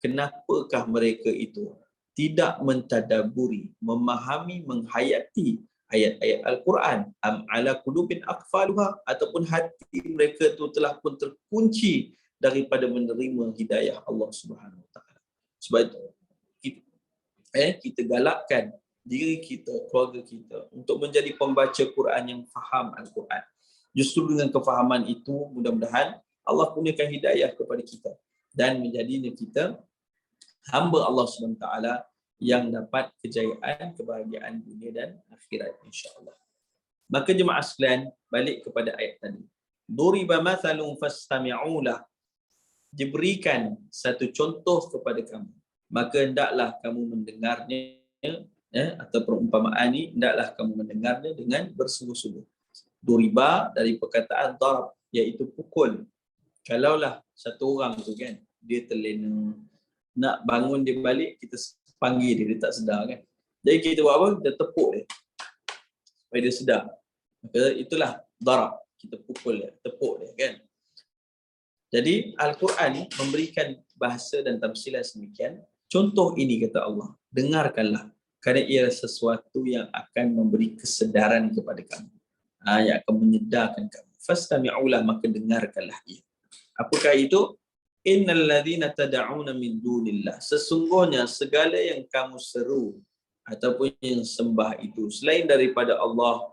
Kenapakah mereka itu tidak mentadaburi, memahami, menghayati ayat-ayat Al-Quran? Am ala qulubin aqfaluha, ataupun hati mereka itu telah pun terkunci daripada menerima hidayah Allah Subhanahu Wa Taala. Sebab itu kita galakkan diri kita, keluarga kita untuk menjadi pembaca Quran yang faham Al-Quran. Justru dengan kefahaman itu, mudah-mudahan Allah kurniakan hidayah kepada kita dan menjadinya kita hamba Allah SWT yang dapat kejayaan, kebahagiaan dunia dan akhirat, insya-Allah. Maka jemaah sekalian, balik kepada ayat tadi. Duriba mathalun fastami'u lah. Diberikan satu contoh kepada kamu, maka hendaklah kamu mendengarnya, atau perumpamaan ini hendaklah kamu mendengarnya dengan bersungguh-sungguh. Duriba dari perkataan darab, iaitu pukul. Kalaulah satu orang tu kan, dia terlena, nak bangun dia balik, kita panggil dia, dia tak sedar kan. Jadi kita buat apa? Kita tepuk dia supaya dia sedar. Maka itulah darab, kita pukul dia, tepuk dia kan. Jadi Al-Quran memberikan bahasa dan tamsilan semikian. Contoh ini kata Allah, dengarkanlah, kerana ia sesuatu yang akan memberi kesedaran kepada kamu, yang akan menyedarkan kamu. Fastami'ulah, maka dengarkanlah ia. Apakah itu? Innal ladzina tad'una min dunillah, sesungguhnya segala yang kamu seru ataupun yang sembah itu selain daripada Allah,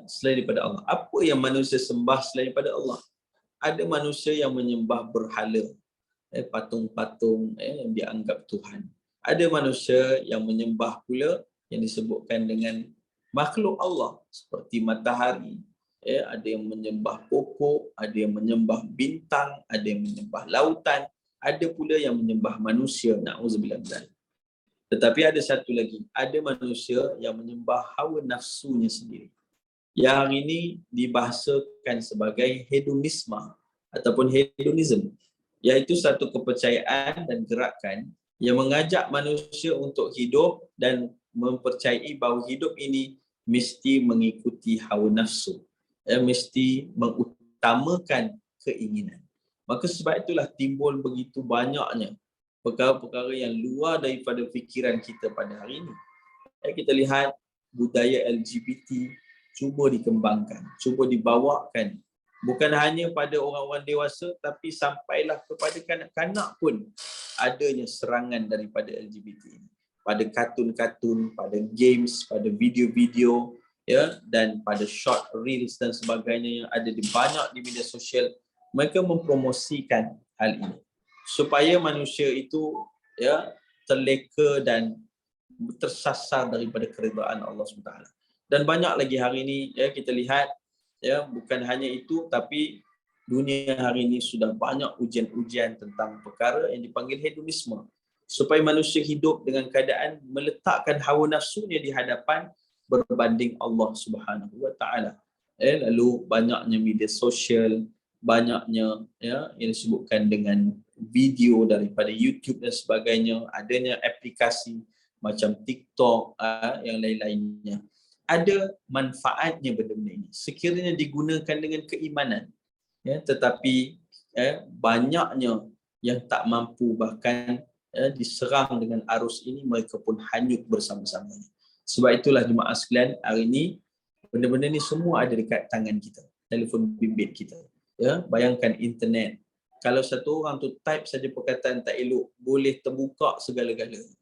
selain daripada Allah. Apa yang manusia sembah selain daripada Allah? Ada manusia yang menyembah berhala, patung-patung yang dianggap Tuhan. Ada manusia yang menyembah pula yang disebutkan dengan makhluk Allah seperti matahari, ada yang menyembah pokok, ada yang menyembah bintang, ada yang menyembah lautan, ada pula yang menyembah manusia. Na'udzubillah min dzalik. Tetapi ada satu lagi, ada manusia yang menyembah hawa nafsunya sendiri. Yang hari ini dibahasakan sebagai hedonisme ataupun hedonism, iaitu satu kepercayaan dan gerakan yang mengajak manusia untuk hidup dan mempercayai bahawa hidup ini mesti mengikuti hawa nafsu, mesti mengutamakan keinginan. Maka sebab itulah timbul begitu banyaknya perkara-perkara yang luar daripada fikiran kita pada hari ini. Kita lihat budaya LGBT cuba dikembangkan, cuba dibawakan, bukan hanya pada orang-orang dewasa, tapi sampailah kepada kanak-kanak pun adanya serangan daripada LGBT ini. Pada kartun-kartun, pada games, pada video-video, dan pada short reels dan sebagainya yang ada di banyak di media sosial, mereka mempromosikan hal ini supaya manusia itu terleka dan tersasar daripada keridaan Allah SWT. Dan banyak lagi hari ini kita lihat, bukan hanya itu, tapi dunia hari ini sudah banyak ujian-ujian tentang perkara yang dipanggil hedonisme, supaya manusia hidup dengan keadaan meletakkan hawa nafsunya di hadapan berbanding Allah Subhanahu Wa Taala. Lalu banyaknya media sosial, banyaknya yang disebutkan dengan video daripada YouTube dan sebagainya, adanya aplikasi macam TikTok, yang lain-lainnya. Ada manfaatnya benda-benda ini sekiranya digunakan dengan keimanan, tetapi banyaknya yang tak mampu, bahkan diserang dengan arus ini, mereka pun hanyut bersama-samanya. Sebab itulah jemaah sekalian, hari ini benda-benda ni semua ada dekat tangan kita, telefon bimbit kita. Bayangkan internet, kalau satu orang tu type saja perkataan tak elok, boleh terbuka segala-galanya.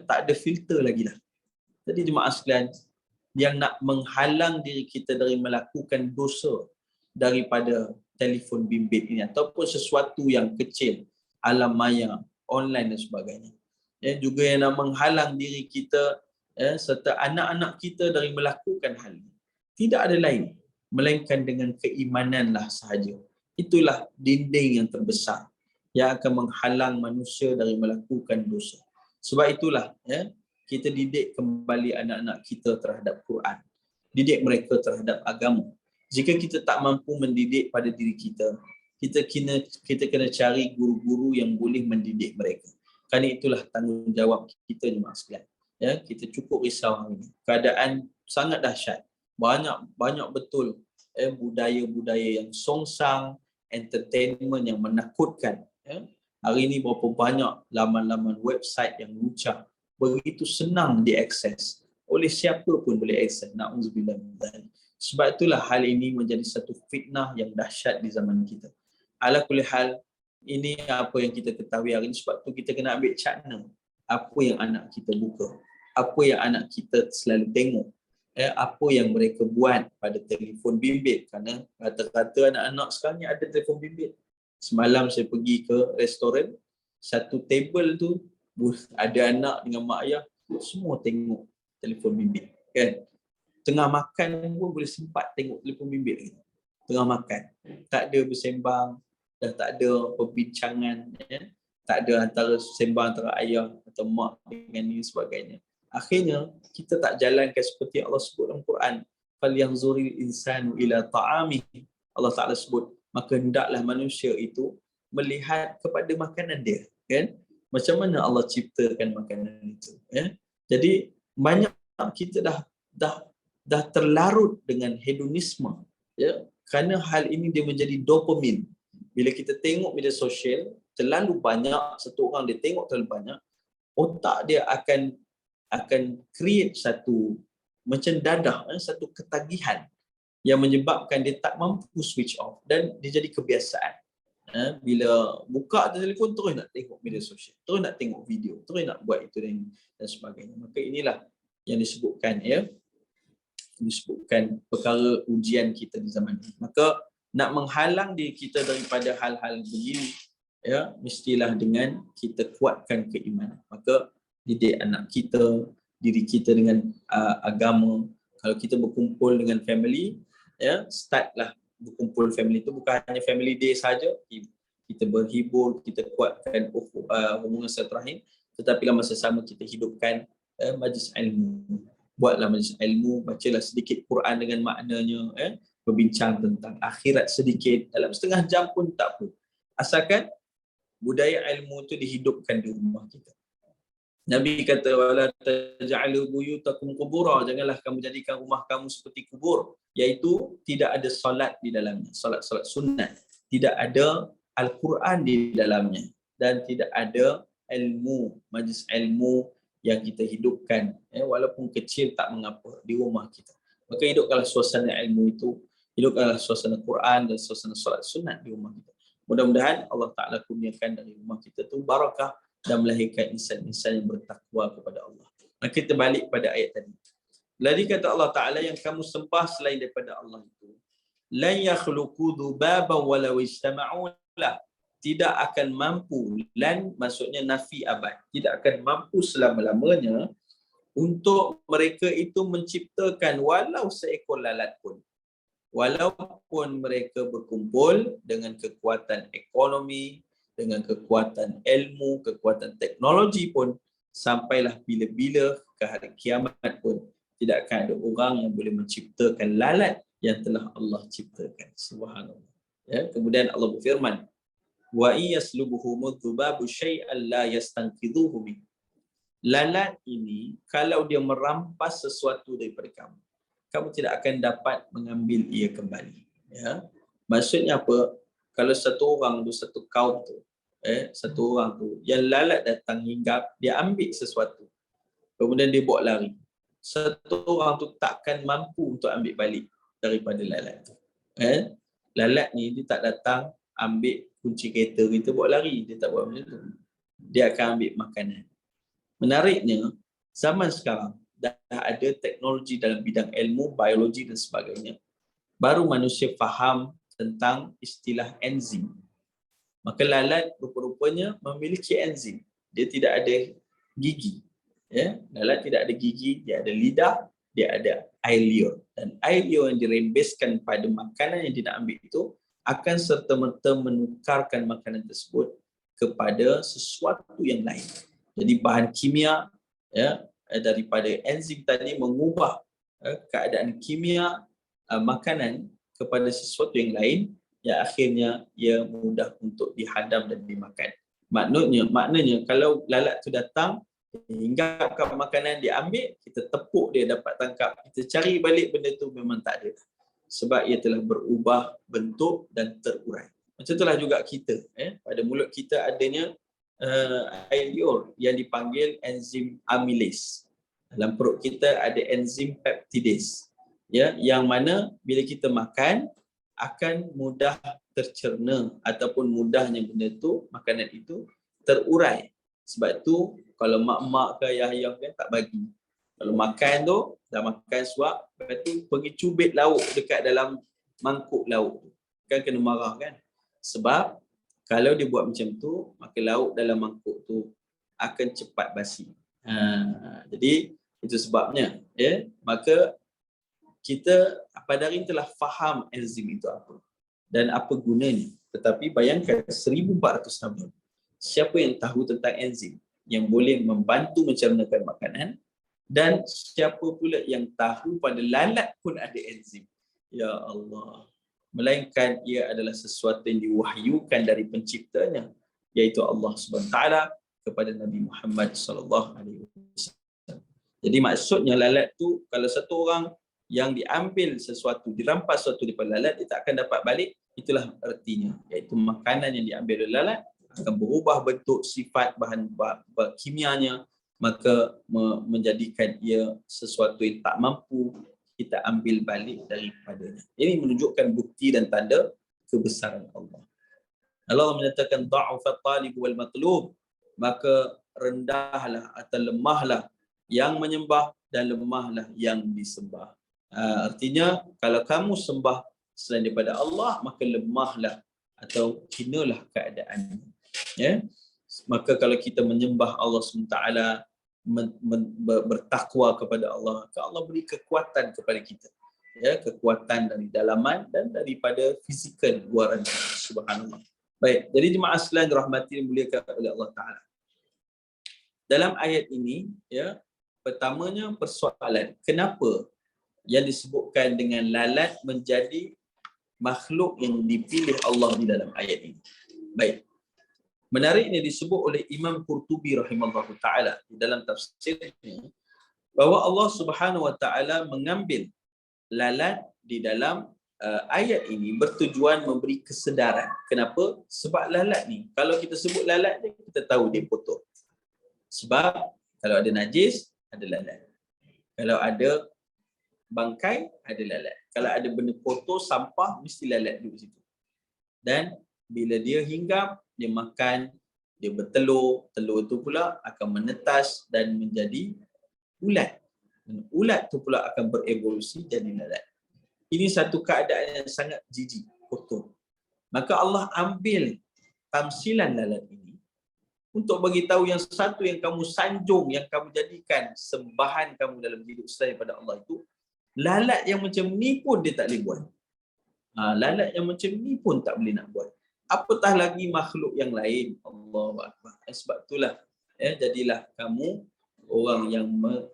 Tak ada filter lagi dah. Jadi jemaah sekalian, yang nak menghalang diri kita dari melakukan dosa daripada telefon bimbit ini ataupun sesuatu yang kecil, alam maya, online dan sebagainya. Juga yang nak menghalang diri kita serta anak-anak kita dari melakukan hal ini, tidak ada lain melainkan dengan keimananlah sahaja. Itulah dinding yang terbesar yang akan menghalang manusia dari melakukan dosa. Sebab itulah kita didik kembali anak-anak kita terhadap Quran, didik mereka terhadap agama. Jika kita tak mampu mendidik pada diri kita, kita kena cari guru-guru yang boleh mendidik mereka. Kerana itulah tanggungjawab kita jemaah sekalian. Kita cukup risau hari ini. Keadaan sangat dahsyat. Banyak betul budaya-budaya yang songsang, entertainment yang menakutkan. Hari ini berapa banyak laman-laman website yang lucah, begitu senang diakses oleh siapa pun boleh akses. Na'udzubillah min dzalik. Sebab itulah hal ini menjadi satu fitnah yang dahsyat di zaman kita. Ala kulli hal, ini apa yang kita ketahui hari ini. Sebab tu kita kena ambil cakna apa yang anak kita buka, apa yang anak kita selalu tengok, apa yang mereka buat pada telefon bimbit. Kerana rata-rata anak-anak sekarang ni ada telefon bimbit. Semalam saya pergi ke restoran, satu table tu ada anak dengan mak ayah, semua tengok telefon bimbit, kan? Tengah makan pun boleh sempat tengok telefon bimbit. Tengah makan, tak ada bersembang, dah tak ada perbincangan, tak ada antara sembang antara ayah atau mak dengan ini sebagainya. Akhirnya kita tak jalankan seperti Allah sebut dalam Quran, falyanzuril insanu ila ta'amihi. Allah Taala sebut, maka hendaklah manusia itu melihat kepada makanan dia, kan? Macam mana Allah ciptakan makanan itu, Jadi banyak kita dah terlarut dengan hedonisme, kerana hal ini dia menjadi dopamin. Bila kita tengok media sosial terlalu banyak, satu orang dia tengok terlalu banyak, otak dia akan create satu macam dadah, satu ketagihan yang menyebabkan dia tak mampu switch off dan dia jadi kebiasaan. Bila buka telefon terus nak tengok media sosial, terus nak tengok video, terus nak buat itu dan sebagainya. Maka inilah yang disebutkan, disebutkan perkara ujian kita di zaman ini. Maka nak menghalang diri kita daripada hal-hal begini, mestilah dengan kita kuatkan keimanan. Maka didik anak kita, diri kita dengan agama. Kalau kita berkumpul dengan family, startlah berkumpul family itu bukan hanya family day saja, kita berhibur, kita kuatkan hubungan silaturahim, tetapi masa sama kita hidupkan majlis ilmu. Buatlah majlis ilmu, bacalah sedikit Quran dengan maknanya, berbincang tentang akhirat sedikit dalam setengah jam pun tak apa. Asalkan budaya ilmu itu dihidupkan di rumah kita. Nabi kata, wala taj'alu buyutakum qubura, janganlah kamu jadikan rumah kamu seperti kubur, iaitu tidak ada solat di dalamnya, solat sunat, tidak ada Al-Quran di dalamnya, dan tidak ada ilmu, majlis ilmu yang kita hidupkan, walaupun kecil tak mengapa, di rumah kita. Maka hidupkanlah suasana ilmu itu, hidupkanlah suasana Quran dan suasana solat sunat di rumah kita. Mudah-mudahan Allah Ta'ala kurniakan dari rumah kita tu barakah dan melahirkan insan-insan yang bertakwa kepada Allah. Maka kita balik pada ayat tadi. Lagi kata Allah Ta'ala, yang kamu sembah selain daripada Allah itu, lan yakhluqu dhubaban walau istama'u lah, tidak akan mampu, lan maksudnya nafi abad, tidak akan mampu selama-lamanya untuk mereka itu menciptakan walau seekor lalat pun. Walaupun mereka berkumpul dengan kekuatan ekonomi, dengan kekuatan ilmu, kekuatan teknologi pun, sampailah bila-bila ke hari kiamat pun, tidak akan ada orang yang boleh menciptakan lalat yang telah Allah ciptakan. Subhanallah. Ya, kemudian Allah berfirman, wa iyaslubuhumudz dzubabu syai'an la yastanqidhuhu min. Lalat ini kalau dia merampas sesuatu daripada kamu, kamu tidak akan dapat mengambil ia kembali. Ya. Maksudnya apa? Kalau satu orang tu, satu kaum tu, satu orang tu, yang lalat datang hinggap, dia ambil sesuatu, kemudian dia bawa lari. Satu orang tu takkan mampu untuk ambil balik daripada lalat tu. Lalat ni dia tak datang ambil kunci kereta kita bawa lari, dia tak buat macam tu. Dia akan ambil makanan. Menariknya, zaman sekarang dah ada teknologi dalam bidang ilmu, biologi dan sebagainya. Baru manusia faham tentang istilah enzim. Maka lalat rupa-rupanya memiliki enzim. Dia tidak ada gigi. Ya, lalat tidak ada gigi, dia ada lidah, dia ada air liur. Dan air liur yang dirembeskan pada makanan yang dia nak ambil itu akan serta-merta menukarkan makanan tersebut kepada sesuatu yang lain. Jadi bahan kimia ya, daripada enzim tadi mengubah keadaan kimia makanan kepada sesuatu yang lain yang akhirnya ia mudah untuk dihadam dan dimakan. Maknanya kalau lalat tu datang hinggapkan makanan, dia ambil, kita tepuk dia dapat tangkap, kita cari balik benda tu memang tak ada. Sebab ia telah berubah bentuk dan terurai. Macam itulah juga kita. Pada mulut kita adanya air liur yang dipanggil enzim amylase. Dalam perut kita ada enzim peptidase. Ya, yang mana bila kita makan akan mudah tercerna ataupun mudahnya benda tu, makanan itu terurai. Sebab tu kalau mak-mak ke ayah-ayah kan tak bagi. Kalau makan tu, dah makan suap, lepas tu pergi cubit lauk dekat dalam mangkuk lauk tu. Kan kena marah kan? Sebab kalau dia buat macam tu, maka lauk dalam mangkuk tu akan cepat basi. Jadi itu sebabnya. Ya? Maka kita pada hari ini telah faham enzim itu apa dan apa gunanya. Tetapi bayangkan 1400 tahun. Siapa yang tahu tentang enzim yang boleh membantu mencernakan makanan, dan siapa pula yang tahu pada lalat pun ada enzim. Ya Allah. Melainkan ia adalah sesuatu yang diwahyukan dari penciptanya, iaitu Allah Subhanahu Wa Taala kepada Nabi Muhammad sallallahu alaihi wasallam. Jadi maksudnya lalat tu, kalau satu orang yang diambil sesuatu, dirampas sesuatu daripada lalat, dia tak akan dapat balik, itulah artinya, iaitu makanan yang diambil oleh lalat akan berubah bentuk, sifat, bahan kimianya, maka menjadikan ia sesuatu yang tak mampu kita ambil balik daripadanya. Ini menunjukkan bukti dan tanda kebesaran Allah. Allah menyatakan da'ufat talib wal matlub, maka rendahlah atau lemahlah yang menyembah dan lemahlah yang disembah. Artinya kalau kamu sembah selain daripada Allah, maka lemahlah atau hinalah keadaannya. Ya? Maka kalau kita menyembah Allah SWT, bertakwa kepada Allah, maka Allah beri kekuatan kepada kita. Ya, kekuatan dari dalaman dan daripada fizikal luaran. Subhanallah. Baik, jadi jemaah sekalian dirahmati dan dimuliakan oleh Allah Taala. Dalam ayat ini, ya, pertamanya persoalan, kenapa yang disebutkan dengan lalat menjadi makhluk yang dipilih Allah di dalam ayat ini. Baik. Menariknya disebut oleh Imam Qurtubi rahimahullah ta'ala di dalam tafsirnya, bahawa Allah Subhanahu Wa Ta'ala mengambil lalat di dalam ayat ini bertujuan memberi kesedaran. Kenapa? Sebab lalat ni, kalau kita sebut lalat dia, kita tahu dia kotor. Sebab kalau ada najis, ada lalat. Kalau ada bangkai, ada lalat. Kalau ada benda kotor, sampah, mesti lalat duduk situ. Dan bila dia hinggap, dia makan, dia bertelur, telur tu pula akan menetas dan menjadi ulat. Dan ulat tu pula akan berevolusi jadi lalat. Ini satu keadaan yang sangat jijik, kotor. Maka Allah ambil tamsilan lalat ini untuk bagi tahu yang satu yang kamu sanjung, yang kamu jadikan sembahan kamu dalam hidup selain daripada Allah itu, lalat yang macam ni pun dia tak boleh buat. Lalat yang macam ni pun tak boleh nak buat. Apatah lagi makhluk yang lain. Allahu Akbar. Sebab itulah jadilah kamu orang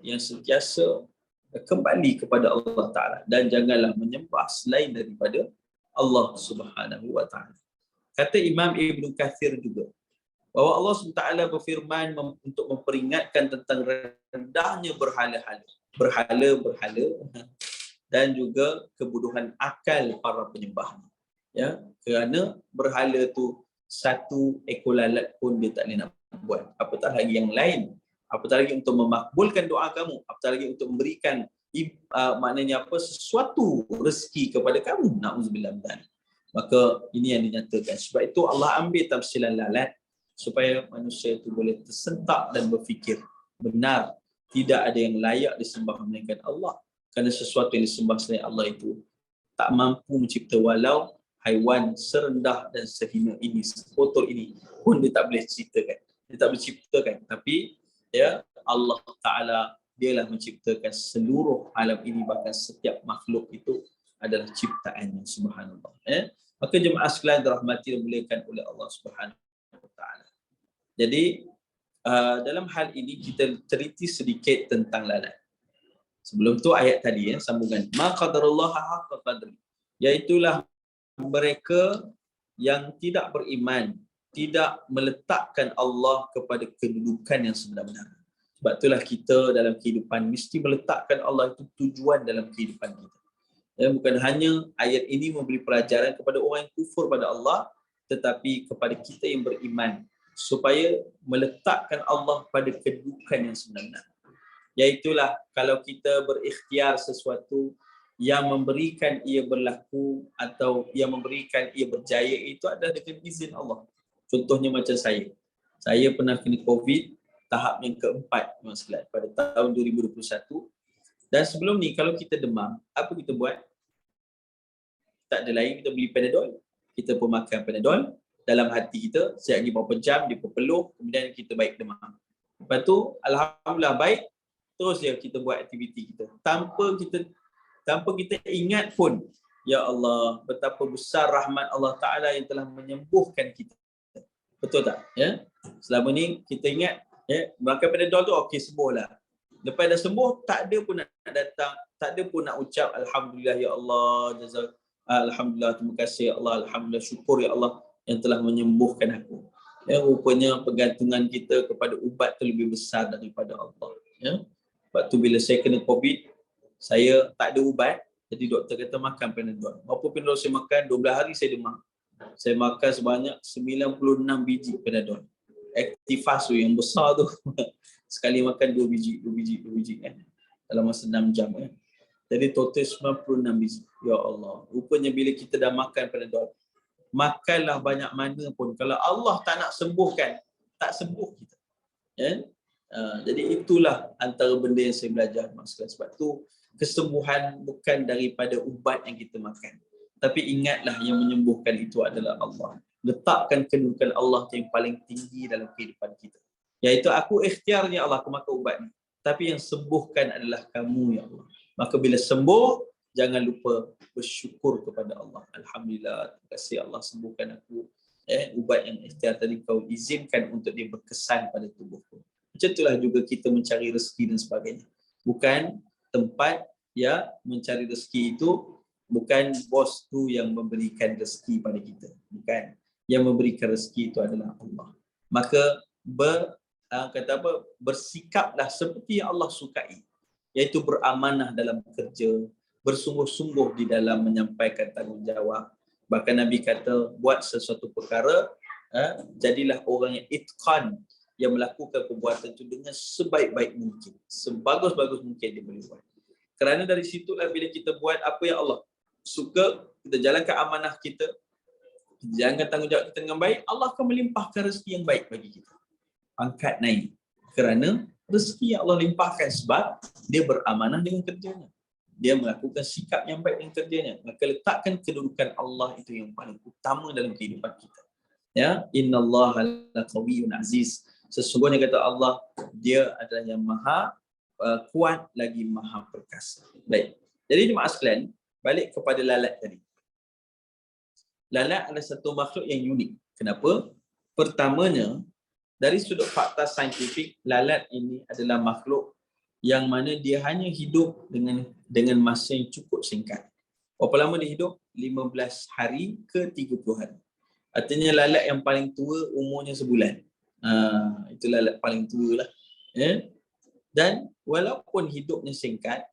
yang sentiasa kembali kepada Allah Ta'ala dan janganlah menyembah selain daripada Allah Subhanahu wa taala. Kata Imam Ibn Kathir juga bahawa Allah SWT berfirman untuk memperingatkan tentang rendahnya berhala-berhala dan juga kebodohan akal para penyembahnya. Ya, kerana berhala tu satu ekor lalat pun dia tak boleh nak buat. Apatah lagi yang lain. Apatah lagi untuk memakbulkan doa kamu. Apatah lagi untuk memberikan maknanya apa, sesuatu rezeki kepada kamu. Na'udzubillah min dzalik. Maka ini yang dinyatakan. Sebab itu Allah ambil tafsiran lalat supaya manusia itu boleh tersentak dan berfikir benar tidak ada yang layak disembah melainkan Allah. Kerana sesuatu yang disembah selain Allah itu tak mampu mencipta, walau haiwan serendah dan sehina ini, sekotor ini pun dia tak boleh ciptakan. Dia tak boleh ciptakan. Tapi ya, Allah Ta'ala dialah menciptakan seluruh alam ini, bahkan setiap makhluk itu adalah ciptaannya. Subhanallah. Maka jemaah sekalian dirahmati dan dimuliakan oleh Allah Subhanahu wa Ta'ala. Jadi dalam hal ini kita cerita sedikit tentang lalat. Sebelum tu ayat tadi sambungan. Ma qadarullah haqqa qadri. Iaitulah mereka yang tidak beriman, tidak meletakkan Allah kepada kedudukan yang sebenar-benar. Sebab itulah kita dalam kehidupan mesti meletakkan Allah itu tujuan dalam kehidupan kita. Ya, bukan hanya ayat ini memberi pelajaran kepada orang yang kufur pada Allah, tetapi kepada kita yang beriman, supaya meletakkan Allah pada kedudukan yang sebenar-benar. Iaitulah kalau kita berikhtiar sesuatu yang memberikan ia berlaku atau yang memberikan ia berjaya, itu adalah dengan izin Allah. Contohnya macam saya. Saya pernah kena COVID tahap yang keempat pada tahun 2021. Dan sebelum ni kalau kita demam, apa kita buat? Tak ada lain, kita beli Panadol. Kita pun makan Panadol. Dalam hati kita, setiap lagi beberapa jam dia berpeluh, kemudian kita baik demam. Lepas tu, alhamdulillah baik, terus ya kita buat aktiviti kita. Tanpa kita ingat pun, ya Allah, betapa besar rahmat Allah Ta'ala yang telah menyembuhkan kita. Betul tak? Ya? Selama ni kita ingat, makan Panadol tu okey, sembuh lah. Lepas dah sembuh, tak ada pun nak datang, tak ada pun nak ucap Alhamdulillah ya Allah, Alhamdulillah, terima kasih ya Allah, Alhamdulillah, syukur ya Allah yang telah menyembuhkan aku. Ya, rupanya pergantungan kita kepada ubat tu lebih besar daripada Allah. Ya? Sebab tu bila saya kena COVID, saya tak ada ubat, jadi doktor kata makan Panadol. Berapa Panadol saya makan? 12 hari saya demam. Saya makan sebanyak 96 biji Panadol. Activas tu yang besar tu. Sekali makan 2 biji kan. Dalam masa 6 jam kan. Jadi total 96 biji. Ya Allah. Rupanya bila kita dah makan Panadol, makanlah banyak mana pun, kalau Allah tak nak sembuhkan, tak sembuh kita. Ya? Jadi itulah antara benda yang saya belajar. Sebab tu kesembuhan bukan daripada ubat yang kita makan, tapi ingatlah yang menyembuhkan itu adalah Allah. Letakkan kedudukan Allah yang paling tinggi dalam kehidupan kita, iaitu aku ikhtiarnya Allah, aku makan ubat ni, tapi yang sembuhkan adalah kamu ya Allah. Maka bila sembuh, jangan lupa bersyukur kepada Allah. Alhamdulillah, terima kasih Allah sembuhkan aku. Ubat yang ikhtiar tadi kau izinkan untuk dia berkesan pada tubuhku. Macam itulah juga kita mencari rezeki dan sebagainya. Bukan tempat ya mencari rezeki itu, bukan bos tu yang memberikan rezeki pada kita. Bukan. Yang memberikan rezeki itu adalah Allah. Maka bersikaplah seperti yang Allah sukai, iaitu beramanah dalam kerja, bersungguh-sungguh di dalam menyampaikan tanggungjawab. Bahkan Nabi kata, buat sesuatu perkara, jadilah orang yang itqan, yang melakukan perbuatan itu dengan sebaik-baik mungkin, sebagus-bagus mungkin dia boleh buat. Kerana dari situlah bila kita buat apa yang Allah suka, kita jalankan amanah kita, jalankan tanggungjawab kita dengan baik, Allah akan melimpahkan rezeki yang baik bagi kita. Angkat naik. Kerana rezeki yang Allah limpahkan sebab dia beramanah dengan kerjanya. Dia melakukan sikap yang baik dengan kerjanya. Maka letakkan kedudukan Allah itu yang paling utama dalam kehidupan kita. Ya, innallaha laqawiyyun aziz. Sesungguhnya kata Allah, dia adalah yang maha kuat lagi maha perkasa. Baik. Jadi jemaah sekalian, balik kepada lalat tadi. Lalat adalah satu makhluk yang unik. Kenapa? Pertamanya, dari sudut fakta saintifik, lalat ini adalah makhluk yang mana dia hanya hidup dengan masa yang cukup singkat. Berapa lama dia hidup? 15 hari ke 30 hari. Artinya lalat yang paling tua umurnya sebulan. Itu lalat paling tua lah. Ya. Dan walaupun hidupnya singkat,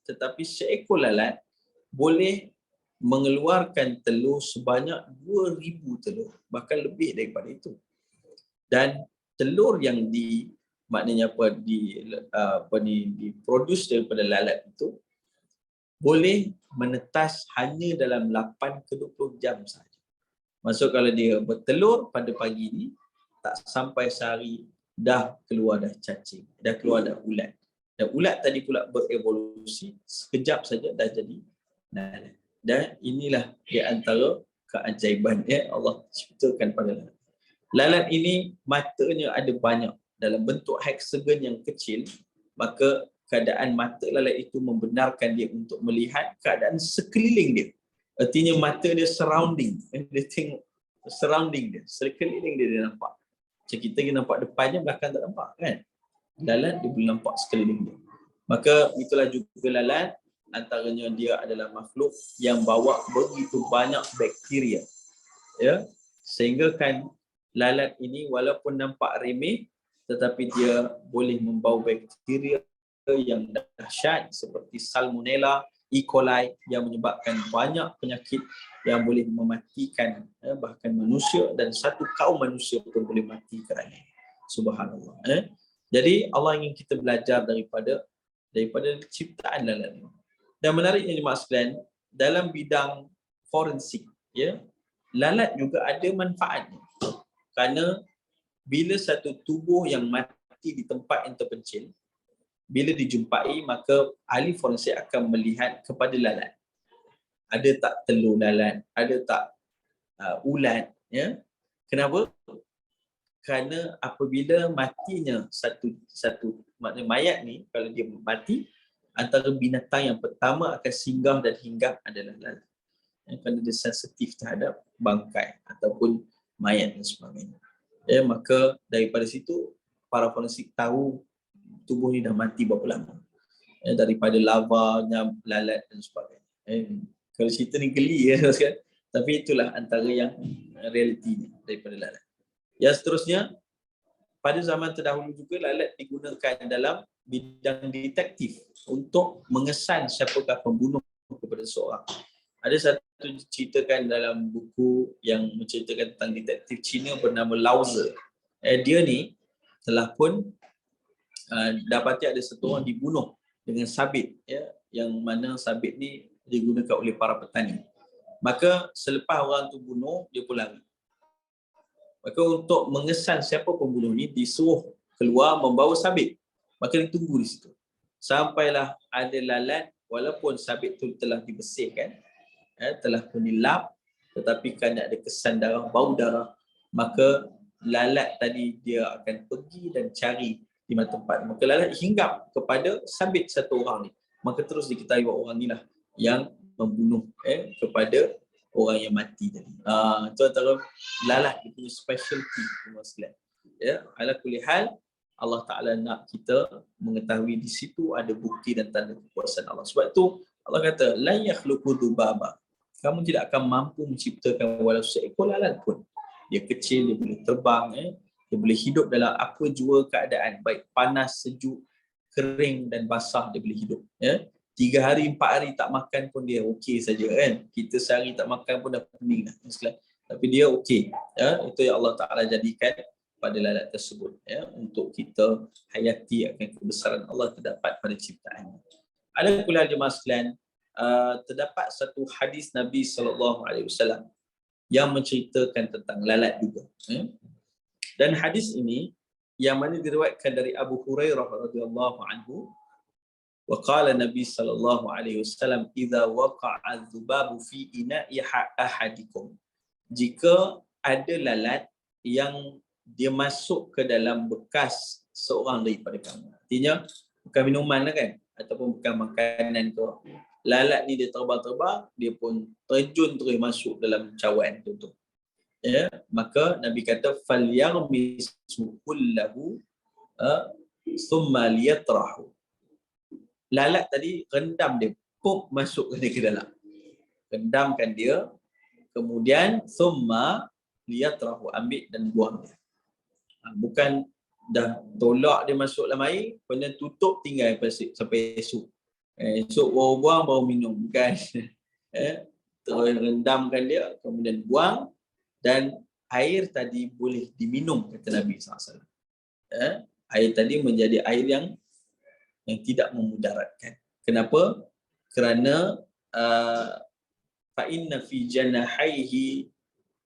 tetapi seekor lalat boleh mengeluarkan telur sebanyak 2,000 telur, bahkan lebih daripada itu. Dan telur yang maknanya diproduce daripada lalat itu boleh menetas hanya dalam 8 ke 20 jam saja. Maksud kalau dia bertelur pada pagi ni, tak sampai sehari dah keluar dah cacing, dah keluar dah ulat. Dan ulat tadi pula berevolusi, sekejap saja dah jadi lalat. Dan inilah di antara keajaiban Allah ciptakan pada lalat. Lalat ini matanya ada banyak dalam bentuk hexagon yang kecil, maka keadaan mata lalat itu membenarkan dia untuk melihat keadaan sekeliling dia. Artinya mata dia surrounding, dia tengok surrounding dia, sekeliling dia nampak. Macam kita nampak depannya, belakang tak nampak kan. Lalat dia boleh nampak sekeliling dia. Maka itulah juga lalat, antaranya dia adalah makhluk yang bawa begitu banyak bakteria. Ya, sehingga kan lalat ini walaupun nampak remeh, tetapi dia boleh membawa bakteria yang dahsyat seperti Salmonella, E. coli yang menyebabkan banyak penyakit yang boleh mematikan bahkan manusia, dan satu kaum manusia pun boleh mati kerana. Subhanallah. Jadi Allah ingin kita belajar daripada ciptaan lalat ini. Dan menariknya jemaah sekalian, dalam bidang forensik, ya, lalat juga ada manfaatnya. Kerana bila satu tubuh yang mati di tempat yang terpencil, bila dijumpai, maka ahli forensik akan melihat kepada lalat. Ada tak telur lalat, ada tak ulat, ya. Kenapa? Kerana apabila matinya satu maknanya mayat ni, kalau dia mati, antara binatang yang pertama akan singgah dan hinggap adalah lalat. Kerana dia sensitif terhadap bangkai ataupun mayat dan sebagainya. Ya, maka daripada situ para forensik tahu tubuh ni dah mati berapa lama. Daripada lavanya, lalat dan sebagainya. Kalau cerita ni geli ya, kan? Tapi itulah antara yang realitinya daripada lalat. Yang seterusnya, pada zaman terdahulu juga lalat digunakan dalam bidang detektif untuk mengesan siapakah pembunuh kepada seorang. Ada satu ceritakan dalam buku yang menceritakan tentang detektif Cina bernama Lao Tzu. Dia ni telah pun dapati ada satu orang dibunuh dengan sabit, ya, yang mana sabit ni digunakan oleh para petani. Maka selepas orang tu bunuh, dia pun lari. Maka untuk mengesan siapa pembunuh ni, disuruh keluar membawa sabit. Maka dia tunggu di situ. Sampailah ada lalat, walaupun sabit tu telah dibersihkan, telah pun dilap, tetapi kerana ada kesan darah, bau darah, maka lalat tadi dia akan pergi dan cari di mana tempat. Maka lalat hinggap kepada sabit satu orang ni. Maka terus diketahui bahawa orang inilah yang membunuh kepada orang yang mati tadi. Itu antara lalat, dia punya specialty. Ya, ala kulli hal, Allah Ta'ala nak kita mengetahui di situ ada bukti dan tanda kekuasaan Allah. Sebab itu Allah kata, la yakhluqu dzubaba. Kamu tidak akan mampu menciptakan walau seekor lalat pun. Dia kecil, dia boleh terbang, dia boleh hidup dalam apa jua keadaan, baik panas, sejuk, kering dan basah, dia boleh hidup. 3 hari, 4 hari tak makan pun dia okey saja kan. Kita sehari tak makan pun dah pening dah. Tapi dia okey. Itu yang Allah Ta'ala jadikan pada lalat tersebut, untuk kita hayati akan kebesaran Allah terdapat pada ciptaannya. Ada pula jemaah sekalian, terdapat satu hadis Nabi SAW yang menceritakan tentang lalat juga. Dan hadis ini yang mana diriwayatkan dari Abu Hurairah radhiyallahu anhu, wa qala Nabi sallallahu alaihi wasallam, idza waqa'a adh-dhubabu fi ina'i ahadikum. Jika ada lalat yang dia masuk ke dalam bekas seorang daripada kamu. Artinya bukan minuman lah kan, ataupun bukan makanan tu. Lalat ni dia terbang-terbang, dia pun terjun terus masuk dalam cawan tu. Ya, maka Nabi kata falyarmisu kullahu thumma liyatrahu. Lalat tadi rendam dia, pop masuk ke dalam. Rendamkan dia, kemudian summa liyatrahu, ambil dan buang dia. Bukan dah tolak dia masuk dalam air, kemudian tutup tinggal sampai esok. Esok baru buang, baru minum. Bukan. Terus rendamkan dia, kemudian buang, dan air tadi boleh diminum, kata Nabi SAW. Air tadi menjadi air yang tidak memudaratkan. Kenapa? Kerana fa inna fi janahaihi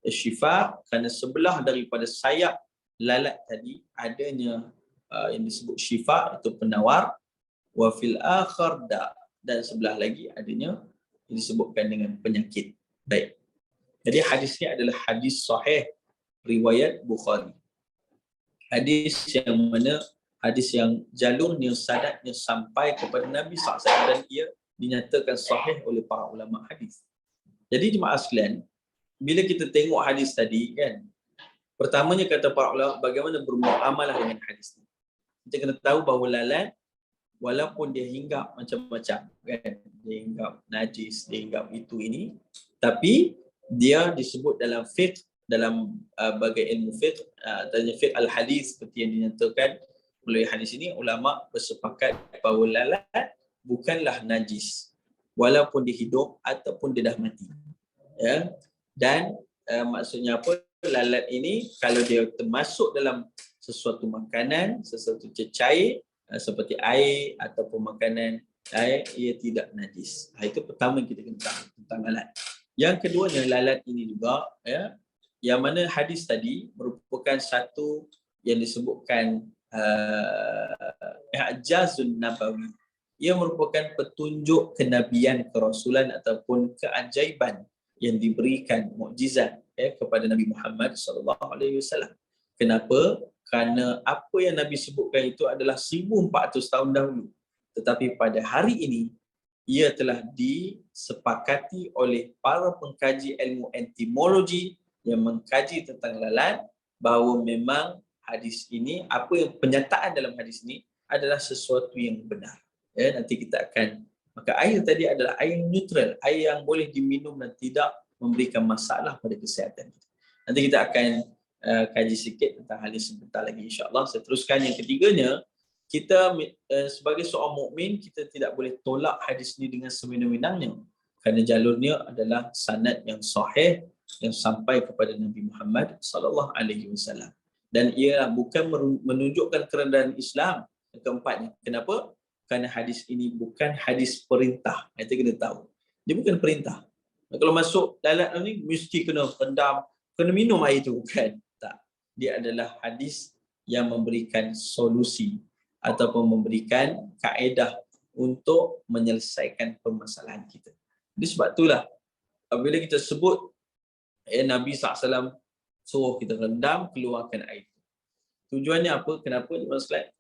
syifa, kerana sebelah daripada sayap lalat tadi adanya yang disebut syifa, itu penawar, wa fil akhar da, dan sebelah lagi adanya yang disebutkan dengan penyakit. Baik. Jadi hadis ini adalah hadis sahih riwayat Bukhari. Hadis yang mana hadis yang jalurnya, sanadnya sampai kepada Nabi SAW, dan ia dinyatakan sahih oleh para ulama hadis. Jadi jemaah sekalian, bila kita tengok hadis tadi kan, pertamanya kata para ulama bagaimana bermuamalah dengan hadis ini. Kita kena tahu bahawa lalat walaupun dia hinggap macam-macam kan, dia hinggap najis, dia hinggap itu ini, tapi dia disebut dalam fiqh, dalam bagai ilmu fiqh, tanya fiqh al-hadis, seperti yang dinyatakan oleh hadis ini, ulama bersepakat bahawa lalat bukanlah najis walaupun dia hidup ataupun dia dah mati. Ya. Dan maksudnya apa? Lalat ini kalau dia termasuk dalam sesuatu makanan, sesuatu cecair seperti air ataupun makanan air, ia tidak najis. Itu pertama kita kena tahu tentang lalat. Yang keduanya, lalat ini juga ya, yang mana hadis tadi merupakan satu yang disebutkan i'jazun nabawi. Ia merupakan petunjuk kenabian, kerasulan ataupun keajaiban yang diberikan, mukjizat kepada Nabi Muhammad SAW. Kenapa? Kerana apa yang Nabi sebutkan itu adalah 1400 tahun dahulu. Tetapi pada hari ini, ia telah disepakati oleh para pengkaji ilmu entomologi yang mengkaji tentang lalat, bahawa memang hadis ini, apa yang penyataan dalam hadis ini adalah sesuatu yang benar. Ya, nanti kita akan, maka air tadi adalah air neutral, air yang boleh diminum dan tidak memberikan masalah pada kesihatan kita. Nanti kita akan kaji sikit tentang hal ini sebentar lagi, insya-Allah. Saya teruskan yang ketiganya, kita sebagai seorang mukmin, kita tidak boleh tolak hadis ini dengan sewenang-wenangnya, kerana jalurnya adalah sanad yang sahih yang sampai kepada Nabi Muhammad sallallahu alaihi wasallam, dan ia bukan menunjukkan kerendahan Islam. Yang keempatnya, kenapa? Kerana hadis ini bukan hadis perintah. Kita kena tahu, dia bukan perintah. Kalau masuk lalat ni mesti kena rendam, kena minum air itu, bukan. Tak. Dia adalah hadis yang memberikan solusi ataupun memberikan kaedah untuk menyelesaikan permasalahan kita. Jadi sebab itulah apabila kita sebut Nabi SAW suruh kita rendam, keluarkan air itu. Tujuannya apa? Kenapa?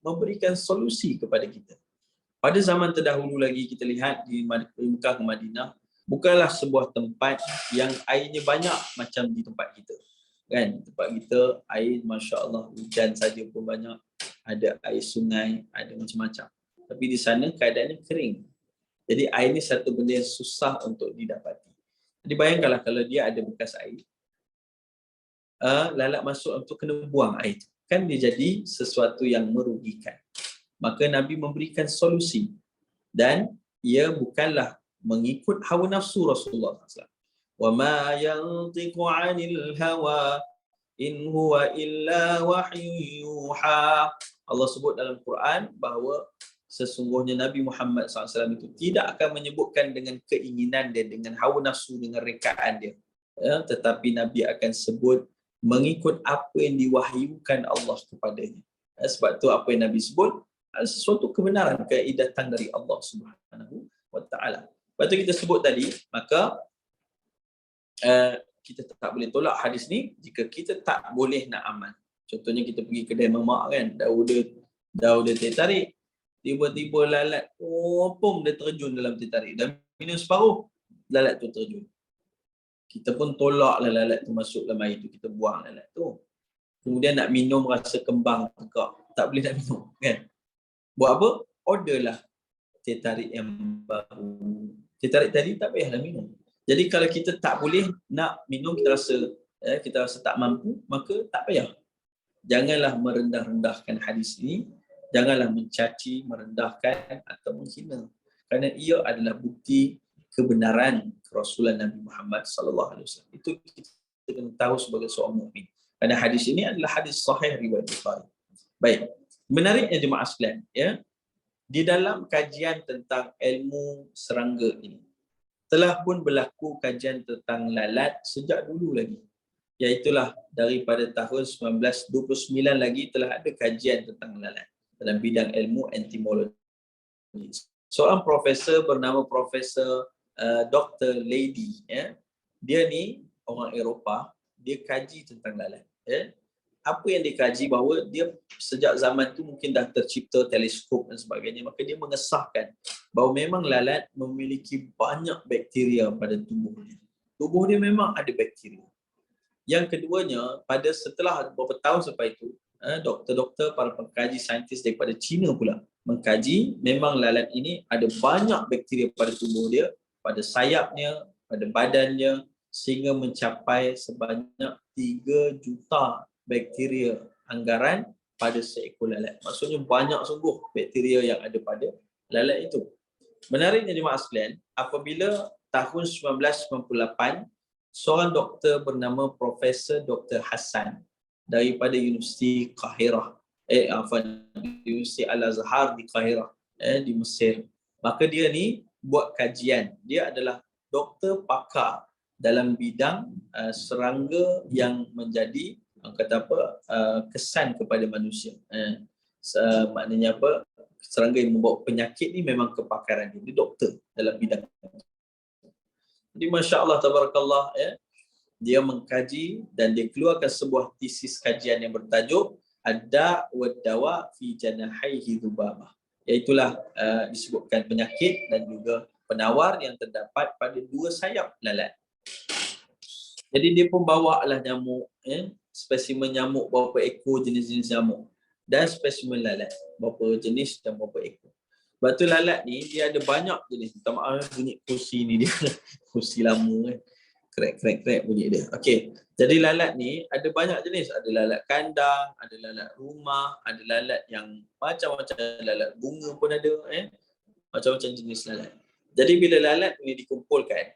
Memberikan solusi kepada kita. Pada zaman terdahulu lagi, kita lihat di Mekah ke Madinah, bukanlah sebuah tempat yang airnya banyak macam di tempat kita. Kan? Tempat kita air, Masya Allah, hujan saja pun banyak. Ada air sungai, ada macam-macam. Tapi di sana keadaannya kering. Jadi air ni satu benda yang susah untuk didapati. Jadi bayangkanlah kalau dia ada bekas air, lalat masuk untuk kena buang air itu. Kan dia jadi sesuatu yang merugikan. Maka Nabi memberikan solusi. Dan ia bukanlah mengikut hawa nafsu Rasulullah SAW. Wa ma yantiqu 'anil hawa in huwa illa wahyu yuha. Allah sebut dalam Quran bahawa sesungguhnya Nabi Muhammad SAW itu tidak akan menyebutkan dengan keinginan dia, dengan hawa nafsu, dengan rekaan dia. Ya, tetapi Nabi akan sebut mengikut apa yang diwahyukan Allah kepadanya. Ya, sebab tu apa yang Nabi sebut adalah sesuatu kebenaran, yang datang dari Allah Subhanahu wa taala. Lepas tu kita sebut tadi, maka kita tak boleh tolak hadis ni jika kita tak boleh nak amal. Contohnya kita pergi kedai mamak kan, dah teh tarik, tiba-tiba lalat pom dia terjun dalam teh tarik, dan minum separuh, lalat tu terjun. Kita pun tolaklah lalat tu masuk dalam air tu, kita buang lalat tu. Kemudian nak minum rasa kembang tegak, tak boleh nak minum kan. Buat apa? Orderlah teh tarik yang baru. Teh tarik tadi tak payahlah minum. Jadi kalau kita tak boleh nak minum, kita rasa tak mampu, maka tak payah. Janganlah merendah-rendahkan hadis ini, janganlah mencaci, merendahkan atau menghina. Kerana ia adalah bukti kebenaran kerasulan Nabi Muhammad sallallahu alaihi wasallam. Itu kita kena tahu sebagai seorang mukmin. Kerana hadis ini adalah hadis sahih riwayat Bukhari. Baik. Menariknya jemaah sekalian, ya. Di dalam kajian tentang ilmu serangga ini, telah pun berlaku kajian tentang lalat sejak dulu lagi. Iaitulah daripada tahun 1929 lagi telah ada kajian tentang lalat dalam bidang ilmu entomologi. Seorang profesor bernama Profesor Dr. Lady, ya. Dia ni orang Eropah, dia kaji tentang lalat, ya. Apa yang dikaji, bahawa dia sejak zaman tu mungkin dah tercipta teleskop dan sebagainya, maka dia mengesahkan bahawa memang lalat memiliki banyak bakteria pada tubuhnya. Tubuh dia memang ada bakteria. Yang keduanya, pada setelah beberapa tahun selepas itu, doktor-doktor, para pengkaji saintis daripada China pula mengkaji memang lalat ini ada banyak bakteria pada tubuh dia, pada sayapnya, pada badannya, sehingga mencapai sebanyak 3 juta bakteria anggaran pada seekor lalat. Maksudnya banyak sungguh bakteria yang ada pada lalat itu. Menariknya jemaah sekalian, apabila tahun 1998, seorang doktor bernama Profesor Dr. Hassan daripada Universiti Kahirah, Universiti Al-Azhar di Kahirah, di Mesir. Maka dia ni buat kajian. Dia adalah doktor pakar dalam bidang serangga yang menjadi kesan kepada manusia. Maknanya apa? Serangga yang membawa penyakit ni memang kepakaran dia. Dia doktor dalam bidang. Jadi Masya Allah, Tabarakallah, ya. Dia mengkaji dan dia keluarkan sebuah tesis kajian yang bertajuk Ad-Da' wad-Dawa' fi Janahaihi Dzubabah. Iaitulah disebutkan penyakit dan juga penawar yang terdapat pada 2 sayap lalat. Jadi dia pun bawa lah nyamuk, spesimen nyamuk berapa ekor, jenis-jenis nyamuk, dan spesimen lalat berapa jenis dan berapa ekor. Sebab tu lalat ni dia ada banyak jenis. Minta maaf bunyi kursi ni dia. Kursi lama krek bunyi dia. Okey. Jadi lalat ni ada banyak jenis. Ada lalat kandang, ada lalat rumah, ada lalat yang macam-macam, lalat bunga pun ada, macam-macam jenis lalat. Jadi bila lalat ni dikumpulkan,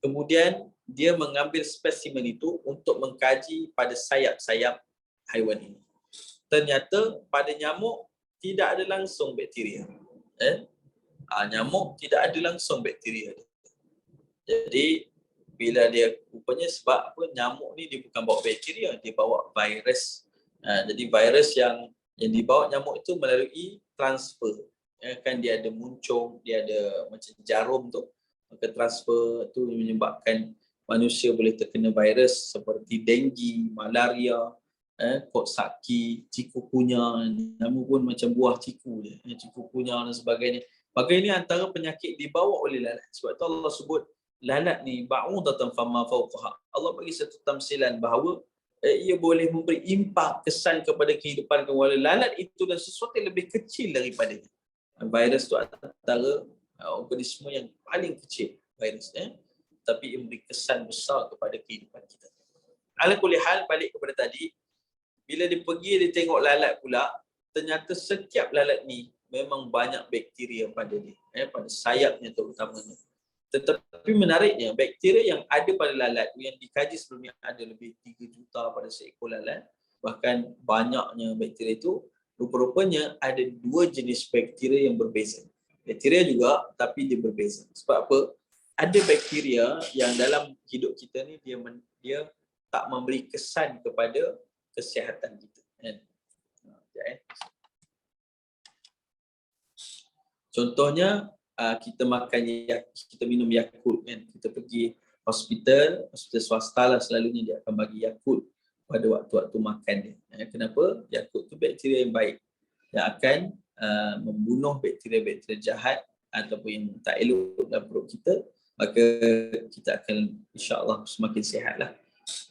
kemudian dia mengambil spesimen itu untuk mengkaji pada sayap-sayap haiwan ini. Ternyata pada nyamuk tidak ada langsung bakteria. Nyamuk tidak ada langsung bakteria. Jadi bila dia rupanya sebab apa, nyamuk ni dia bukan bawa bakteria, dia bawa virus. Jadi virus yang dibawa nyamuk itu melalui transfer. Kan dia ada muncung, dia ada macam jarum tu. Maka transfer tu menyebabkan manusia boleh terkena virus seperti denggi, malaria, koksaki, chikungunya, nama pun macam buah ciku je, chikungunya dan sebagainya. Maka ini antara penyakit dibawa oleh lalat. Sebab tu Allah sebut lalat ni ba'udatan fama fawqaha. Allah bagi satu tamsilan bahawa ia boleh memberi impak, kesan kepada kehidupan kamu. Lalat itu adalah sesuatu yang lebih kecil daripadanya. Virus tu antara organisme yang paling kecil, virus, tapi ia memberi kesan besar kepada kehidupan kita. Ala kulli hal, balik kepada tadi, bila dia pergi, dia tengok lalat pula, ternyata setiap lalat ni memang banyak bakteria pada dia, pada sayapnya terutamanya. Tetapi menariknya, bakteria yang ada pada lalat yang dikaji sebelum ni ada lebih 3 juta pada seekor lalat. Bahkan banyaknya bakteria itu, rupa-rupanya ada 2 jenis bakteria yang berbeza. Bakteria juga, tapi dia berbeza. Sebab apa? Ada bakteria yang dalam hidup kita ni dia tak memberi kesan kepada kesihatan kita. Contohnya, kita kita minum Yakult, kan? Kita pergi hospital swasta lah, selalunya dia akan bagi Yakult pada waktu-waktu makan dia. Kenapa? Yakult tu bakteria yang baik yang akan membunuh bakteria-bakteria jahat ataupun yang tak elok dalam perut kita, maka kita akan insya-Allah semakin sihatlah.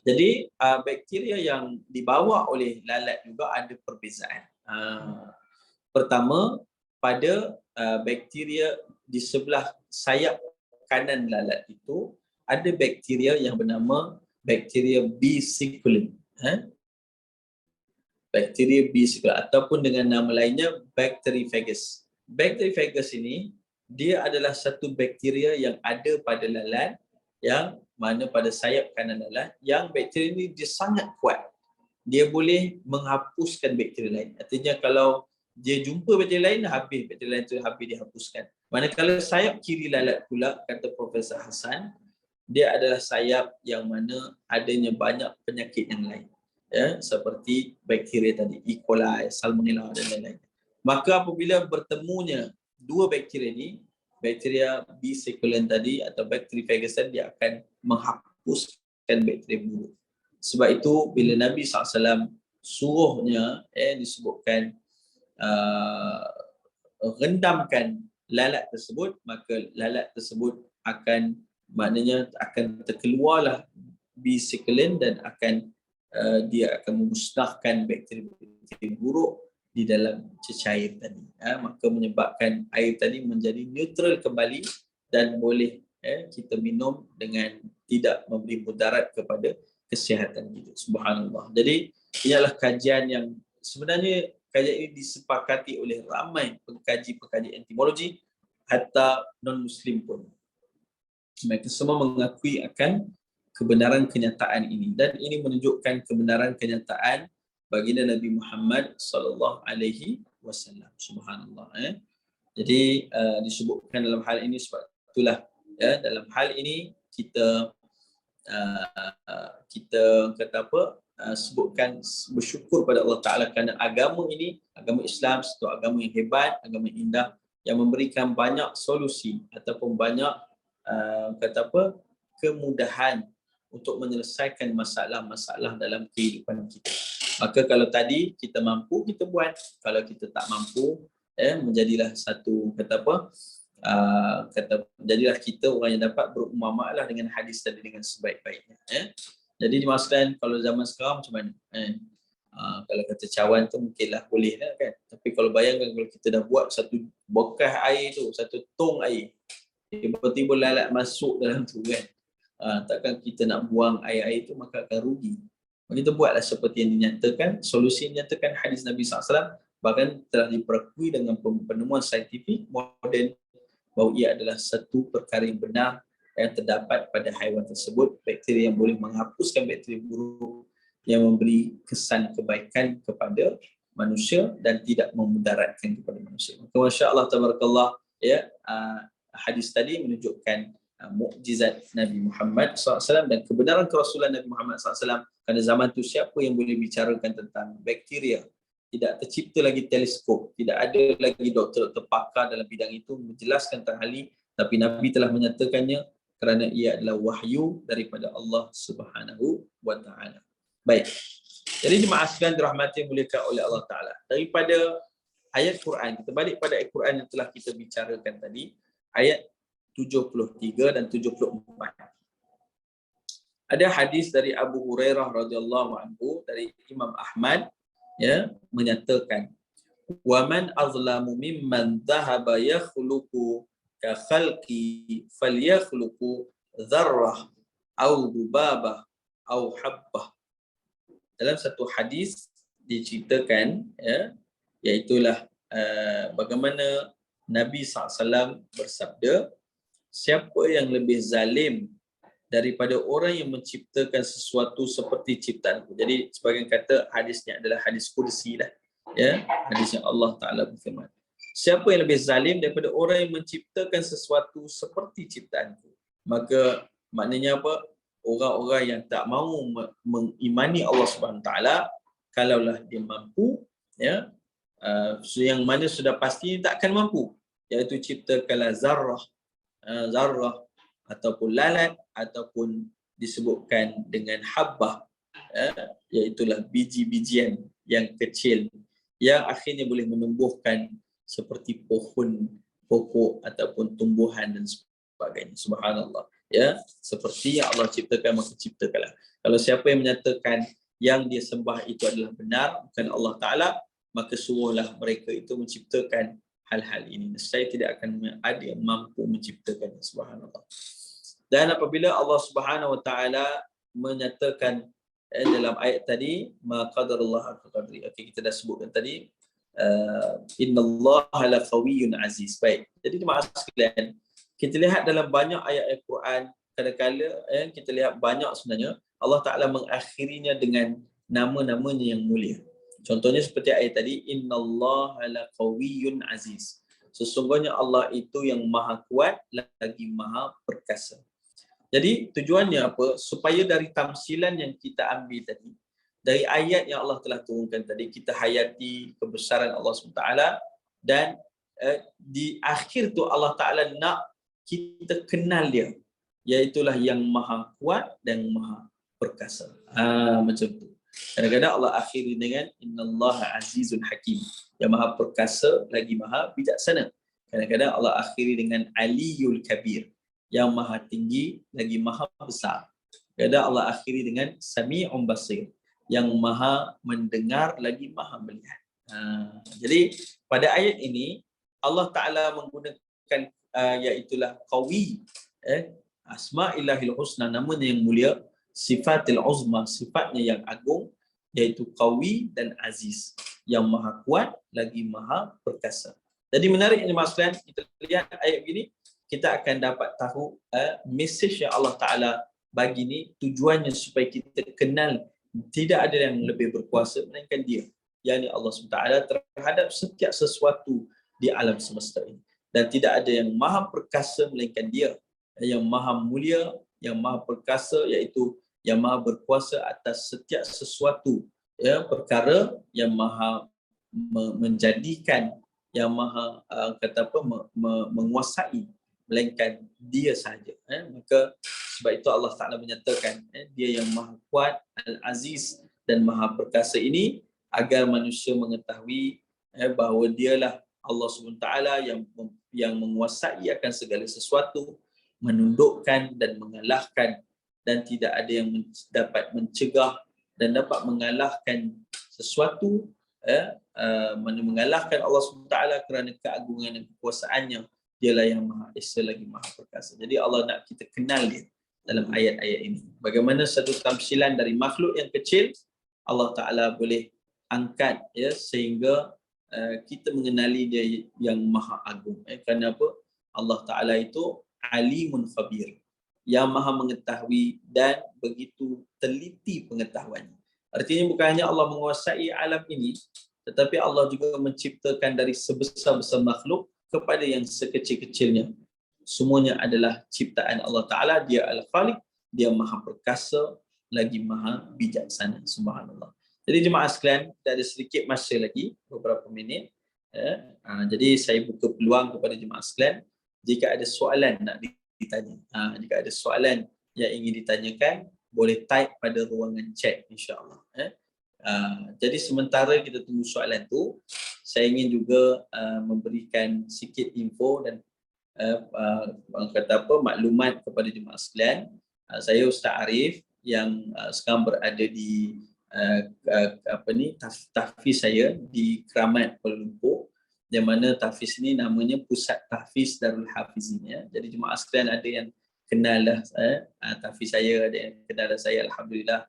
Jadi bakteria yang dibawa oleh lalat juga ada perbezaan. Pertama, pada bakteria di sebelah sayap kanan lalat itu ada bakteria yang bernama bakteria B-circulin. Bakteria B-circulin ataupun dengan nama lainnya Bacteriophagus. Bacteriophagus ini dia adalah satu bakteria yang ada pada lalat, yang mana pada sayap kanan lalat, yang bakteria ini dia sangat kuat. Dia boleh menghapuskan bakteria lain. Artinya kalau dia jumpa bakteria lain, habis bakteria lain itu habis dihapuskan. Manakala sayap kiri lalat pula, kata Profesor Hassan, dia adalah sayap yang mana adanya banyak penyakit yang lain, ya, seperti bakteria tadi, E. coli, Salmonella dan lain-lain. Maka apabila bertemunya dua bakteria ini, bakteria B-circulin tadi atau Bacteriophagus tadi, dia akan menghapuskan bakteria buruk. Sebab itu bila Nabi SAW suruhnya, disebutkan rendamkan lalat tersebut, maka lalat tersebut akan, maknanya akan terkeluarlah B-circulin dan akan dia akan memusnahkan bakteri-bakteri buruk di dalam cecair tadi. Maka menyebabkan air tadi menjadi neutral kembali dan boleh kita minum dengan tidak memberi mudarat kepada kesihatan kita. Subhanallah. Jadi ialah kajian yang sebenarnya kajian ini disepakati oleh ramai pengkaji-pengkaji entomologi, hatta non-Muslim pun. Mereka semua mengakui akan kebenaran kenyataan ini, dan ini menunjukkan kebenaran kenyataan baginda Nabi Muhammad sallallahu alaihi wasallam. Subhanallah. Jadi disebutkan dalam hal ini, sebab itulah dalam hal ini kita kata apa, sebutkan bersyukur pada Allah Ta'ala kerana agama ini, agama Islam, satu agama yang hebat, agama yang indah, yang memberikan banyak solusi ataupun banyak kemudahan untuk menyelesaikan masalah-masalah dalam kehidupan kita. Maka kalau tadi kita mampu, kita buat. Kalau kita tak mampu, menjadilah satu jadilah kita orang yang dapat berummah-ma'lah dengan hadis tadi dengan sebaik-baiknya. Jadi dimaksudkan kalau zaman sekarang macam mana? Kalau kata cawan tu mungkinlah boleh lah kan. Tapi kalau bayangkan kalau kita dah buat satu bekas air tu, satu tong air, tiba-tiba lalat masuk dalam tu kan. Takkan kita nak buang air-air tu, maka akan rugi. Kita buatlah seperti yang dinyatakan, solusi yang dinyatakan hadis Nabi SAW, bahkan telah diperakui dengan penemuan saintifik moden bahawa ia adalah satu perkara yang benar yang terdapat pada haiwan tersebut, bakteri yang boleh menghapuskan bakteri buruk yang memberi kesan kebaikan kepada manusia dan tidak memudaratkan kepada manusia. Maka masya-Allah tabarakallah, hadis tadi menunjukkan mukjizat Nabi Muhammad SAW dan kebenaran kerasulan Nabi Muhammad SAW. Pada zaman itu siapa yang boleh bicarakan tentang bakteria? Tidak tercipta lagi teleskop, tidak ada lagi doktor-doktor pakar dalam bidang itu menjelaskan tentang hal ini, tapi Nabi telah menyatakannya kerana ia adalah wahyu daripada Allah Subhanahu wa taala. Baik. Jadi jemaah sekalian dirahmati muliakan oleh Allah Taala. Daripada ayat Quran, kita balik pada ayat Quran yang telah kita bicarakan tadi, ayat 73 dan 74. Ada hadis dari Abu Hurairah radhiyallahu anhu dari Imam Ahmad, menyatakan, wa man azlamu mimman dhahaba yakhluqu ka khalqi falyakhluqu dzarrah au dubabah au habbah. Dalam satu hadis diceritakan, iaitulah bagaimana Nabi SAW bersabda, siapa yang lebih zalim daripada orang yang menciptakan sesuatu seperti ciptaanku. Jadi sebagian kata hadisnya adalah hadis kursi lah. Hadis yang Allah Ta'ala berfirman. Siapa yang lebih zalim daripada orang yang menciptakan sesuatu seperti ciptaanku. Maka maknanya apa? Orang-orang yang tak mahu mengimani Allah Subhanahu Ta'ala, kalaulah dia mampu, yang mana sudah pasti tak akan mampu, iaitu ciptakanlah zarrah ataupun lalat, ataupun disebutkan dengan habbah, iaitulah biji-bijian yang kecil yang akhirnya boleh menumbuhkan seperti pohon, pokok ataupun tumbuhan dan sebagainya. Subhanallah. Seperti yang Allah ciptakan, maka ciptakanlah. Kalau siapa yang menyatakan yang dia sembah itu adalah benar, bukan Allah Ta'ala, maka suruhlah mereka itu menciptakan hal-hal ini. Saya tidak akan ada yang mampu menciptakan. Subhanallah. Dan apabila Allah Subhanahu wa taala menyatakan dalam ayat tadi, ma qadarullah haqqa qadri. Okey, kita dah sebutkan tadi, innallaha laqawiyyun aziz. Baik. Jadi jemaah sekalian, kita lihat dalam banyak ayat Al-Quran, kadang-kala kita lihat banyak sebenarnya Allah Taala mengakhirinya dengan nama-namanya yang mulia. Contohnya seperti ayat tadi, innallaha laqawiyyun aziz. Sesungguhnya Allah itu yang maha kuat lagi maha perkasa. Jadi tujuannya apa? Supaya dari tamsilan yang kita ambil tadi, dari ayat yang Allah telah turunkan tadi, kita hayati kebesaran Allah SWT, dan di akhir tu Allah Ta'ala nak kita kenal dia, iaitulah yang maha kuat dan maha perkasa. Macam tu. Kadang-kadang Allah akhiri dengan innallaha azizun hakim, yang maha perkasa lagi maha bijaksana. Kadang-kadang Allah akhiri dengan aliyul kabir, yang maha tinggi lagi maha besar. Kadang Allah akhiri dengan sami'un basir, yang maha mendengar lagi maha melihat. Jadi pada ayat ini Allah Ta'ala menggunakan iaitulah qawi, asma'illahil husna, namanya yang mulia, sifatil uzma, sifatnya yang agung, iaitu qawi dan aziz, yang maha kuat lagi maha perkasa. Jadi menarik jemaah sekalian, kita lihat ayat begini, kita akan dapat tahu mesej yang Allah Ta'ala bagi ni, tujuannya supaya kita kenal tidak ada yang lebih berkuasa melainkan dia, yakni Allah SWT, terhadap setiap sesuatu di alam semesta ini. Dan tidak ada yang maha perkasa melainkan dia, yang maha mulia, yang maha perkasa, iaitu yang maha berkuasa atas setiap sesuatu, perkara, yang maha menjadikan, yang maha menguasai, melainkan dia sahaja. Maka sebab itu Allah Ta'ala menyatakan dia yang maha kuat, al-aziz dan maha perkasa ini, agar manusia mengetahui bahawa dialah Allah SWT yang menguasai akan segala sesuatu, menundukkan dan mengalahkan, dan tidak ada yang dapat mencegah dan dapat mengalahkan sesuatu, mengalahkan Allah SWT kerana keagungan dan kekuasaannya. Dialah yang maha esa lagi maha perkasa. Jadi Allah nak kita kenal dia dalam ayat-ayat ini. Bagaimana satu tamsilan dari makhluk yang kecil Allah Ta'ala boleh angkat, sehingga kita mengenali dia yang maha agung. Kerana apa? Allah Ta'ala itu alimun khabir, yang maha mengetahui dan begitu teliti pengetahuannya. Artinya bukan hanya Allah menguasai alam ini, tetapi Allah juga menciptakan dari sebesar-besar makhluk kepada yang sekecil-kecilnya. Semuanya adalah ciptaan Allah Ta'ala. Dia Al-Khaliq, dia maha perkasa, lagi maha bijaksana. Subhanallah. Jadi jemaah sekalian, kita ada sedikit masa lagi, beberapa minit. Jadi saya buka peluang kepada jemaah sekalian, jika ada soalan nak ditanya. Jika ada soalan yang ingin ditanyakan, boleh type pada ruangan chat, insya-Allah. Jadi sementara kita tunggu soalan tu, saya ingin juga memberikan sikit info dan maklumat kepada jemaah sekalian. Saya Ustaz Arif yang sekarang berada di tahfiz saya di Keramat Kuala Lumpur, yang mana tahfiz ini namanya Pusat Tahfiz Darul Hafizin. Jadi jemaah sekalian ada yang kenal dah tahfiz saya, ada yang kenal dah saya, alhamdulillah.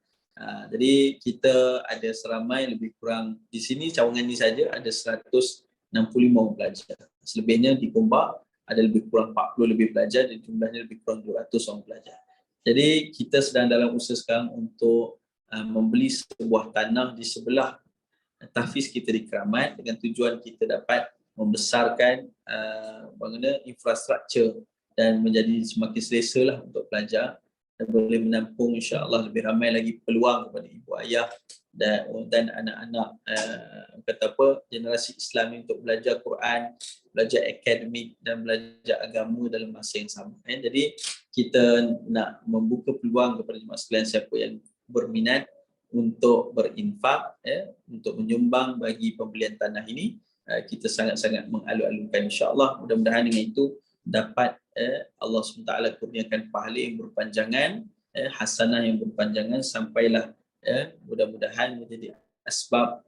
Jadi kita ada seramai lebih kurang di sini cawangan ini saja ada 165 pelajar. Selebihnya di Gombak ada lebih kurang 40 lebih pelajar dan jumlahnya lebih kurang 200 orang pelajar. Jadi kita sedang dalam usaha sekarang untuk membeli sebuah tanah di sebelah tahfiz kita di Keramat, dengan tujuan kita dapat membesarkan infrastruktur dan menjadi semakin selesa lah untuk pelajar, dan boleh menampung insya-Allah lebih ramai lagi peluang kepada ibu ayah dan anak-anak generasi Islam untuk belajar Quran, belajar akademik dan belajar agama dalam masa yang sama. Jadi kita nak membuka peluang kepada jemaah sekalian siapa yang berminat untuk berinfak, untuk menyumbang bagi pembelian tanah ini. Kita sangat-sangat mengalu-alukan, insya-Allah. Mudah-mudahan dengan itu dapat Allah SWT kurniakan pahala yang berpanjangan, hasanah yang berpanjangan, sampailah mudah-mudahan menjadi asbab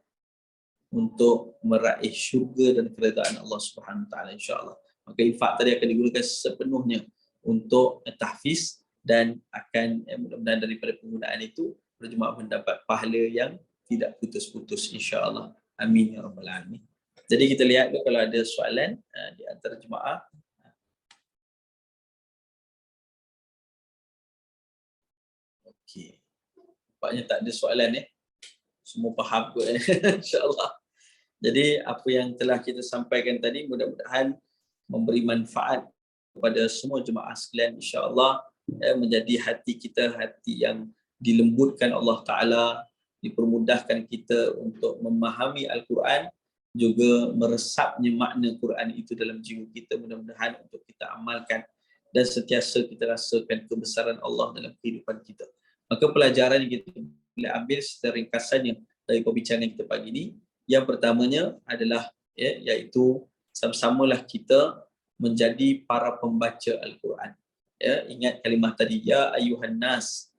untuk meraih syurga dan keredaan Allah SWT, insya-Allah. Maka infak tadi akan digunakan sepenuhnya untuk tahfiz, dan akan mudah-mudahan daripada penggunaan itu berjemaah mendapat pahala yang tidak putus-putus insya-Allah. Amin ya rabbal alamin. Jadi kita lihat kalau ada soalan di antara jemaah. Okey. Nampaknya tak ada soalan Semua faham kot insya-Allah. Jadi apa yang telah kita sampaikan tadi mudah-mudahan memberi manfaat kepada semua jemaah sekalian insya-Allah, menjadi hati kita hati yang dilembutkan Allah Taala, dipermudahkan kita untuk memahami Al-Quran, juga meresapnya makna Quran itu dalam jiwa kita, mudah-mudahan untuk kita amalkan dan sentiasa kita rasakan kebesaran Allah dalam kehidupan kita. Maka pelajaran yang kita boleh ambil secara ringkasannya dari perbincangan kita pagi ini, yang pertamanya adalah iaitu sama-samalah kita menjadi para pembaca Al-Quran. Ingat kalimah tadi, ya ayuhan nas,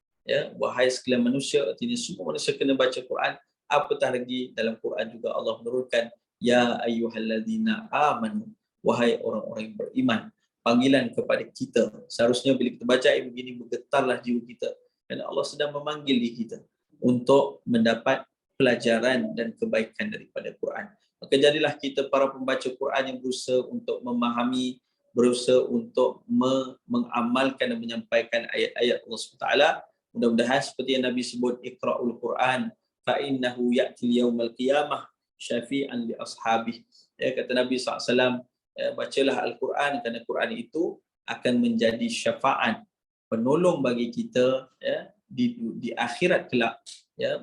wahai sekalian manusia, artinya semua manusia kena baca Quran. Apatah lagi dalam Quran juga Allah menurunkan ya ayyuhalladzina amanu, wahai orang-orang yang beriman. Panggilan kepada kita. Seharusnya bila kita baca ayat begini bergetarlah jiwa kita, kerana Allah sedang memanggil diri kita untuk mendapat pelajaran dan kebaikan daripada Quran. Maka jadilah kita para pembaca Quran yang berusaha untuk memahami, berusaha untuk mengamalkan dan menyampaikan ayat-ayat Allah SWT. Mudah-mudahan seperti yang Nabi sebut, Iqra'ul Quran fa innahu ya'til yaumal qiyamah syafi'an li ashabih. Kata Nabi SAW, bacalah Al-Quran kerana Quran itu akan menjadi syafaat, penolong bagi kita di akhirat kelak.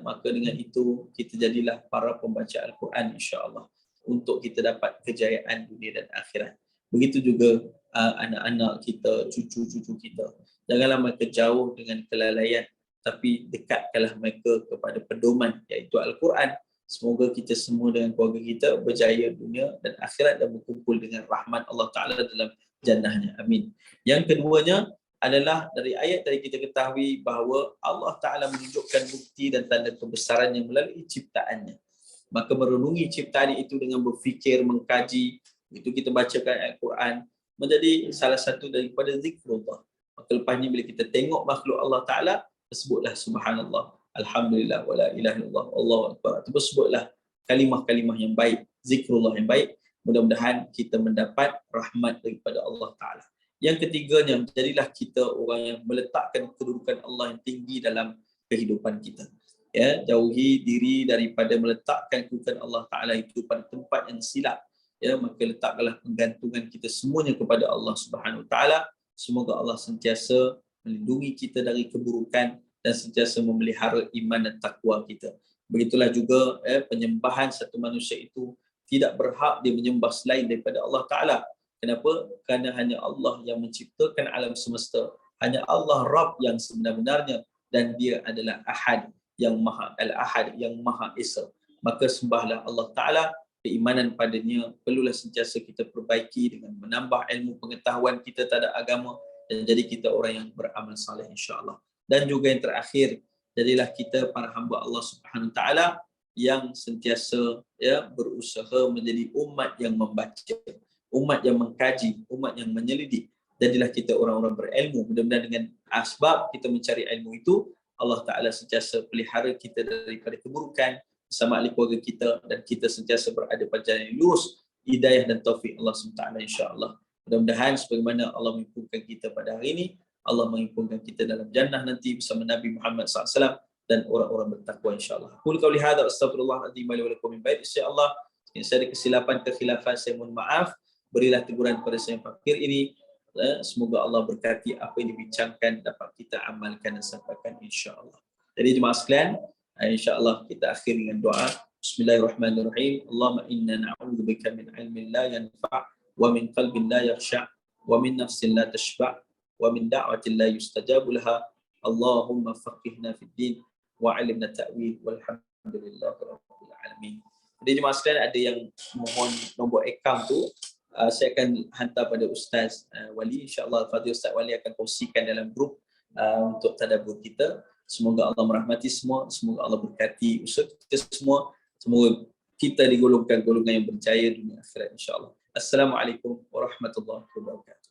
Maka dengan itu kita jadilah para pembaca Al-Quran insya-Allah untuk kita dapat kejayaan dunia dan akhirat. Begitu juga anak-anak kita, cucu-cucu kita. Janganlah mereka jauh dengan kelalaian, tapi dekatkanlah mereka kepada pedoman iaitu Al-Quran. Semoga kita semua dengan keluarga kita berjaya dunia dan akhirat dan berkumpul dengan rahmat Allah Ta'ala dalam jannahnya. Amin. Yang keduanya adalah dari ayat tadi kita ketahui bahawa Allah Ta'ala menunjukkan bukti dan tanda kebesarannya melalui ciptaannya. Maka merenungi ciptaan itu dengan berfikir, mengkaji, itu kita bacakan Al-Quran, menjadi salah satu daripada zikrullah. Maka lepasnya bila kita tengok makhluk Allah Ta'ala, sebutlah subhanallah, alhamdulillah, wala ilaha illallah, Allahu akbar. Sebutlah kalimah-kalimah yang baik, zikrullah yang baik. Mudah-mudahan kita mendapat rahmat daripada Allah Ta'ala. Yang ketiganya, jadilah kita orang yang meletakkan kedudukan Allah yang tinggi dalam kehidupan kita. Jauhi diri daripada meletakkan kedudukan Allah Ta'ala itu pada tempat yang silap. Maka letakkanlah penggantungan kita semuanya kepada Allah Subhanahu Wa Ta'ala. Semoga Allah sentiasa melindungi kita dari keburukan dan sentiasa memelihara iman dan takwa kita. Begitulah juga penyembahan satu manusia itu tidak berhak dia menyembah selain daripada Allah Ta'ala. Kenapa? Kerana hanya Allah yang menciptakan alam semesta. Hanya Allah Rabb yang sebenar-benarnya, dan dia adalah Ahad, yang Maha Al-Ahad, yang Maha Esa. Maka sembahlah Allah Ta'ala, keimanan padanya perlulah sentiasa kita perbaiki dengan menambah ilmu pengetahuan kita terhadap agama, dan jadi kita orang yang beramal saleh insya-Allah. Dan juga yang terakhir, jadilah kita para hamba Allah Subhanahu Wa Ta'ala yang sentiasa berusaha menjadi umat yang membaca, umat yang mengkaji, umat yang menyelidik. Jadilah kita orang-orang berilmu. Mudah-mudahan dengan asbab kita mencari ilmu itu, Allah Ta'ala sentiasa pelihara kita daripada keburukan bersama ahli keluarga kita, dan kita sentiasa berada pada jalan yang lurus, hidayah dan taufik Allah SWT insya-Allah. Mudah-mudahan sebagaimana Allah menghimpunkan kita pada hari ini, Allah menghimpunkan kita dalam jannah nanti bersama Nabi Muhammad SAW dan orang-orang bertakwa insya-Allah. Qul qawli hadza astaghfirullahaladzim wa lakum min baik insya-Allah. Jika saya ada kesilapan kekhilafan, saya mohon maaf. Berilah teguran kepada saya yang fakir ini. Semoga Allah berkati apa yang dibincangkan dapat kita amalkan dan sampaikan insya-Allah. Jadi jemaah sekalian, insya-Allah kita akhir dengan doa. Bismillahirrahmanirrahim. Allahumma inna na'udzubika min ilmin la yanfa' wa min qalbin la yakhsha' wa min nafsin la tashba' wa min da'watin la yustajabu laha. Allahumma faqihna fid din wa 'allimna ta'wil walhamdulillahi rabbil alamin. Jadi jemaah sekalian, ada yang mohon nombor akaun tu, saya akan hantar pada Ustaz Wali. InsyaAllah Fadil Ustaz Wali akan kongsikan dalam grup untuk tadabbur kita. Semoga Allah merahmati semua, semoga Allah berkati usaha kita semua, semoga kita digolongkan golongan yang berjaya dunia akhirat insyaAllah. Assalamualaikum warahmatullahi wabarakatuh.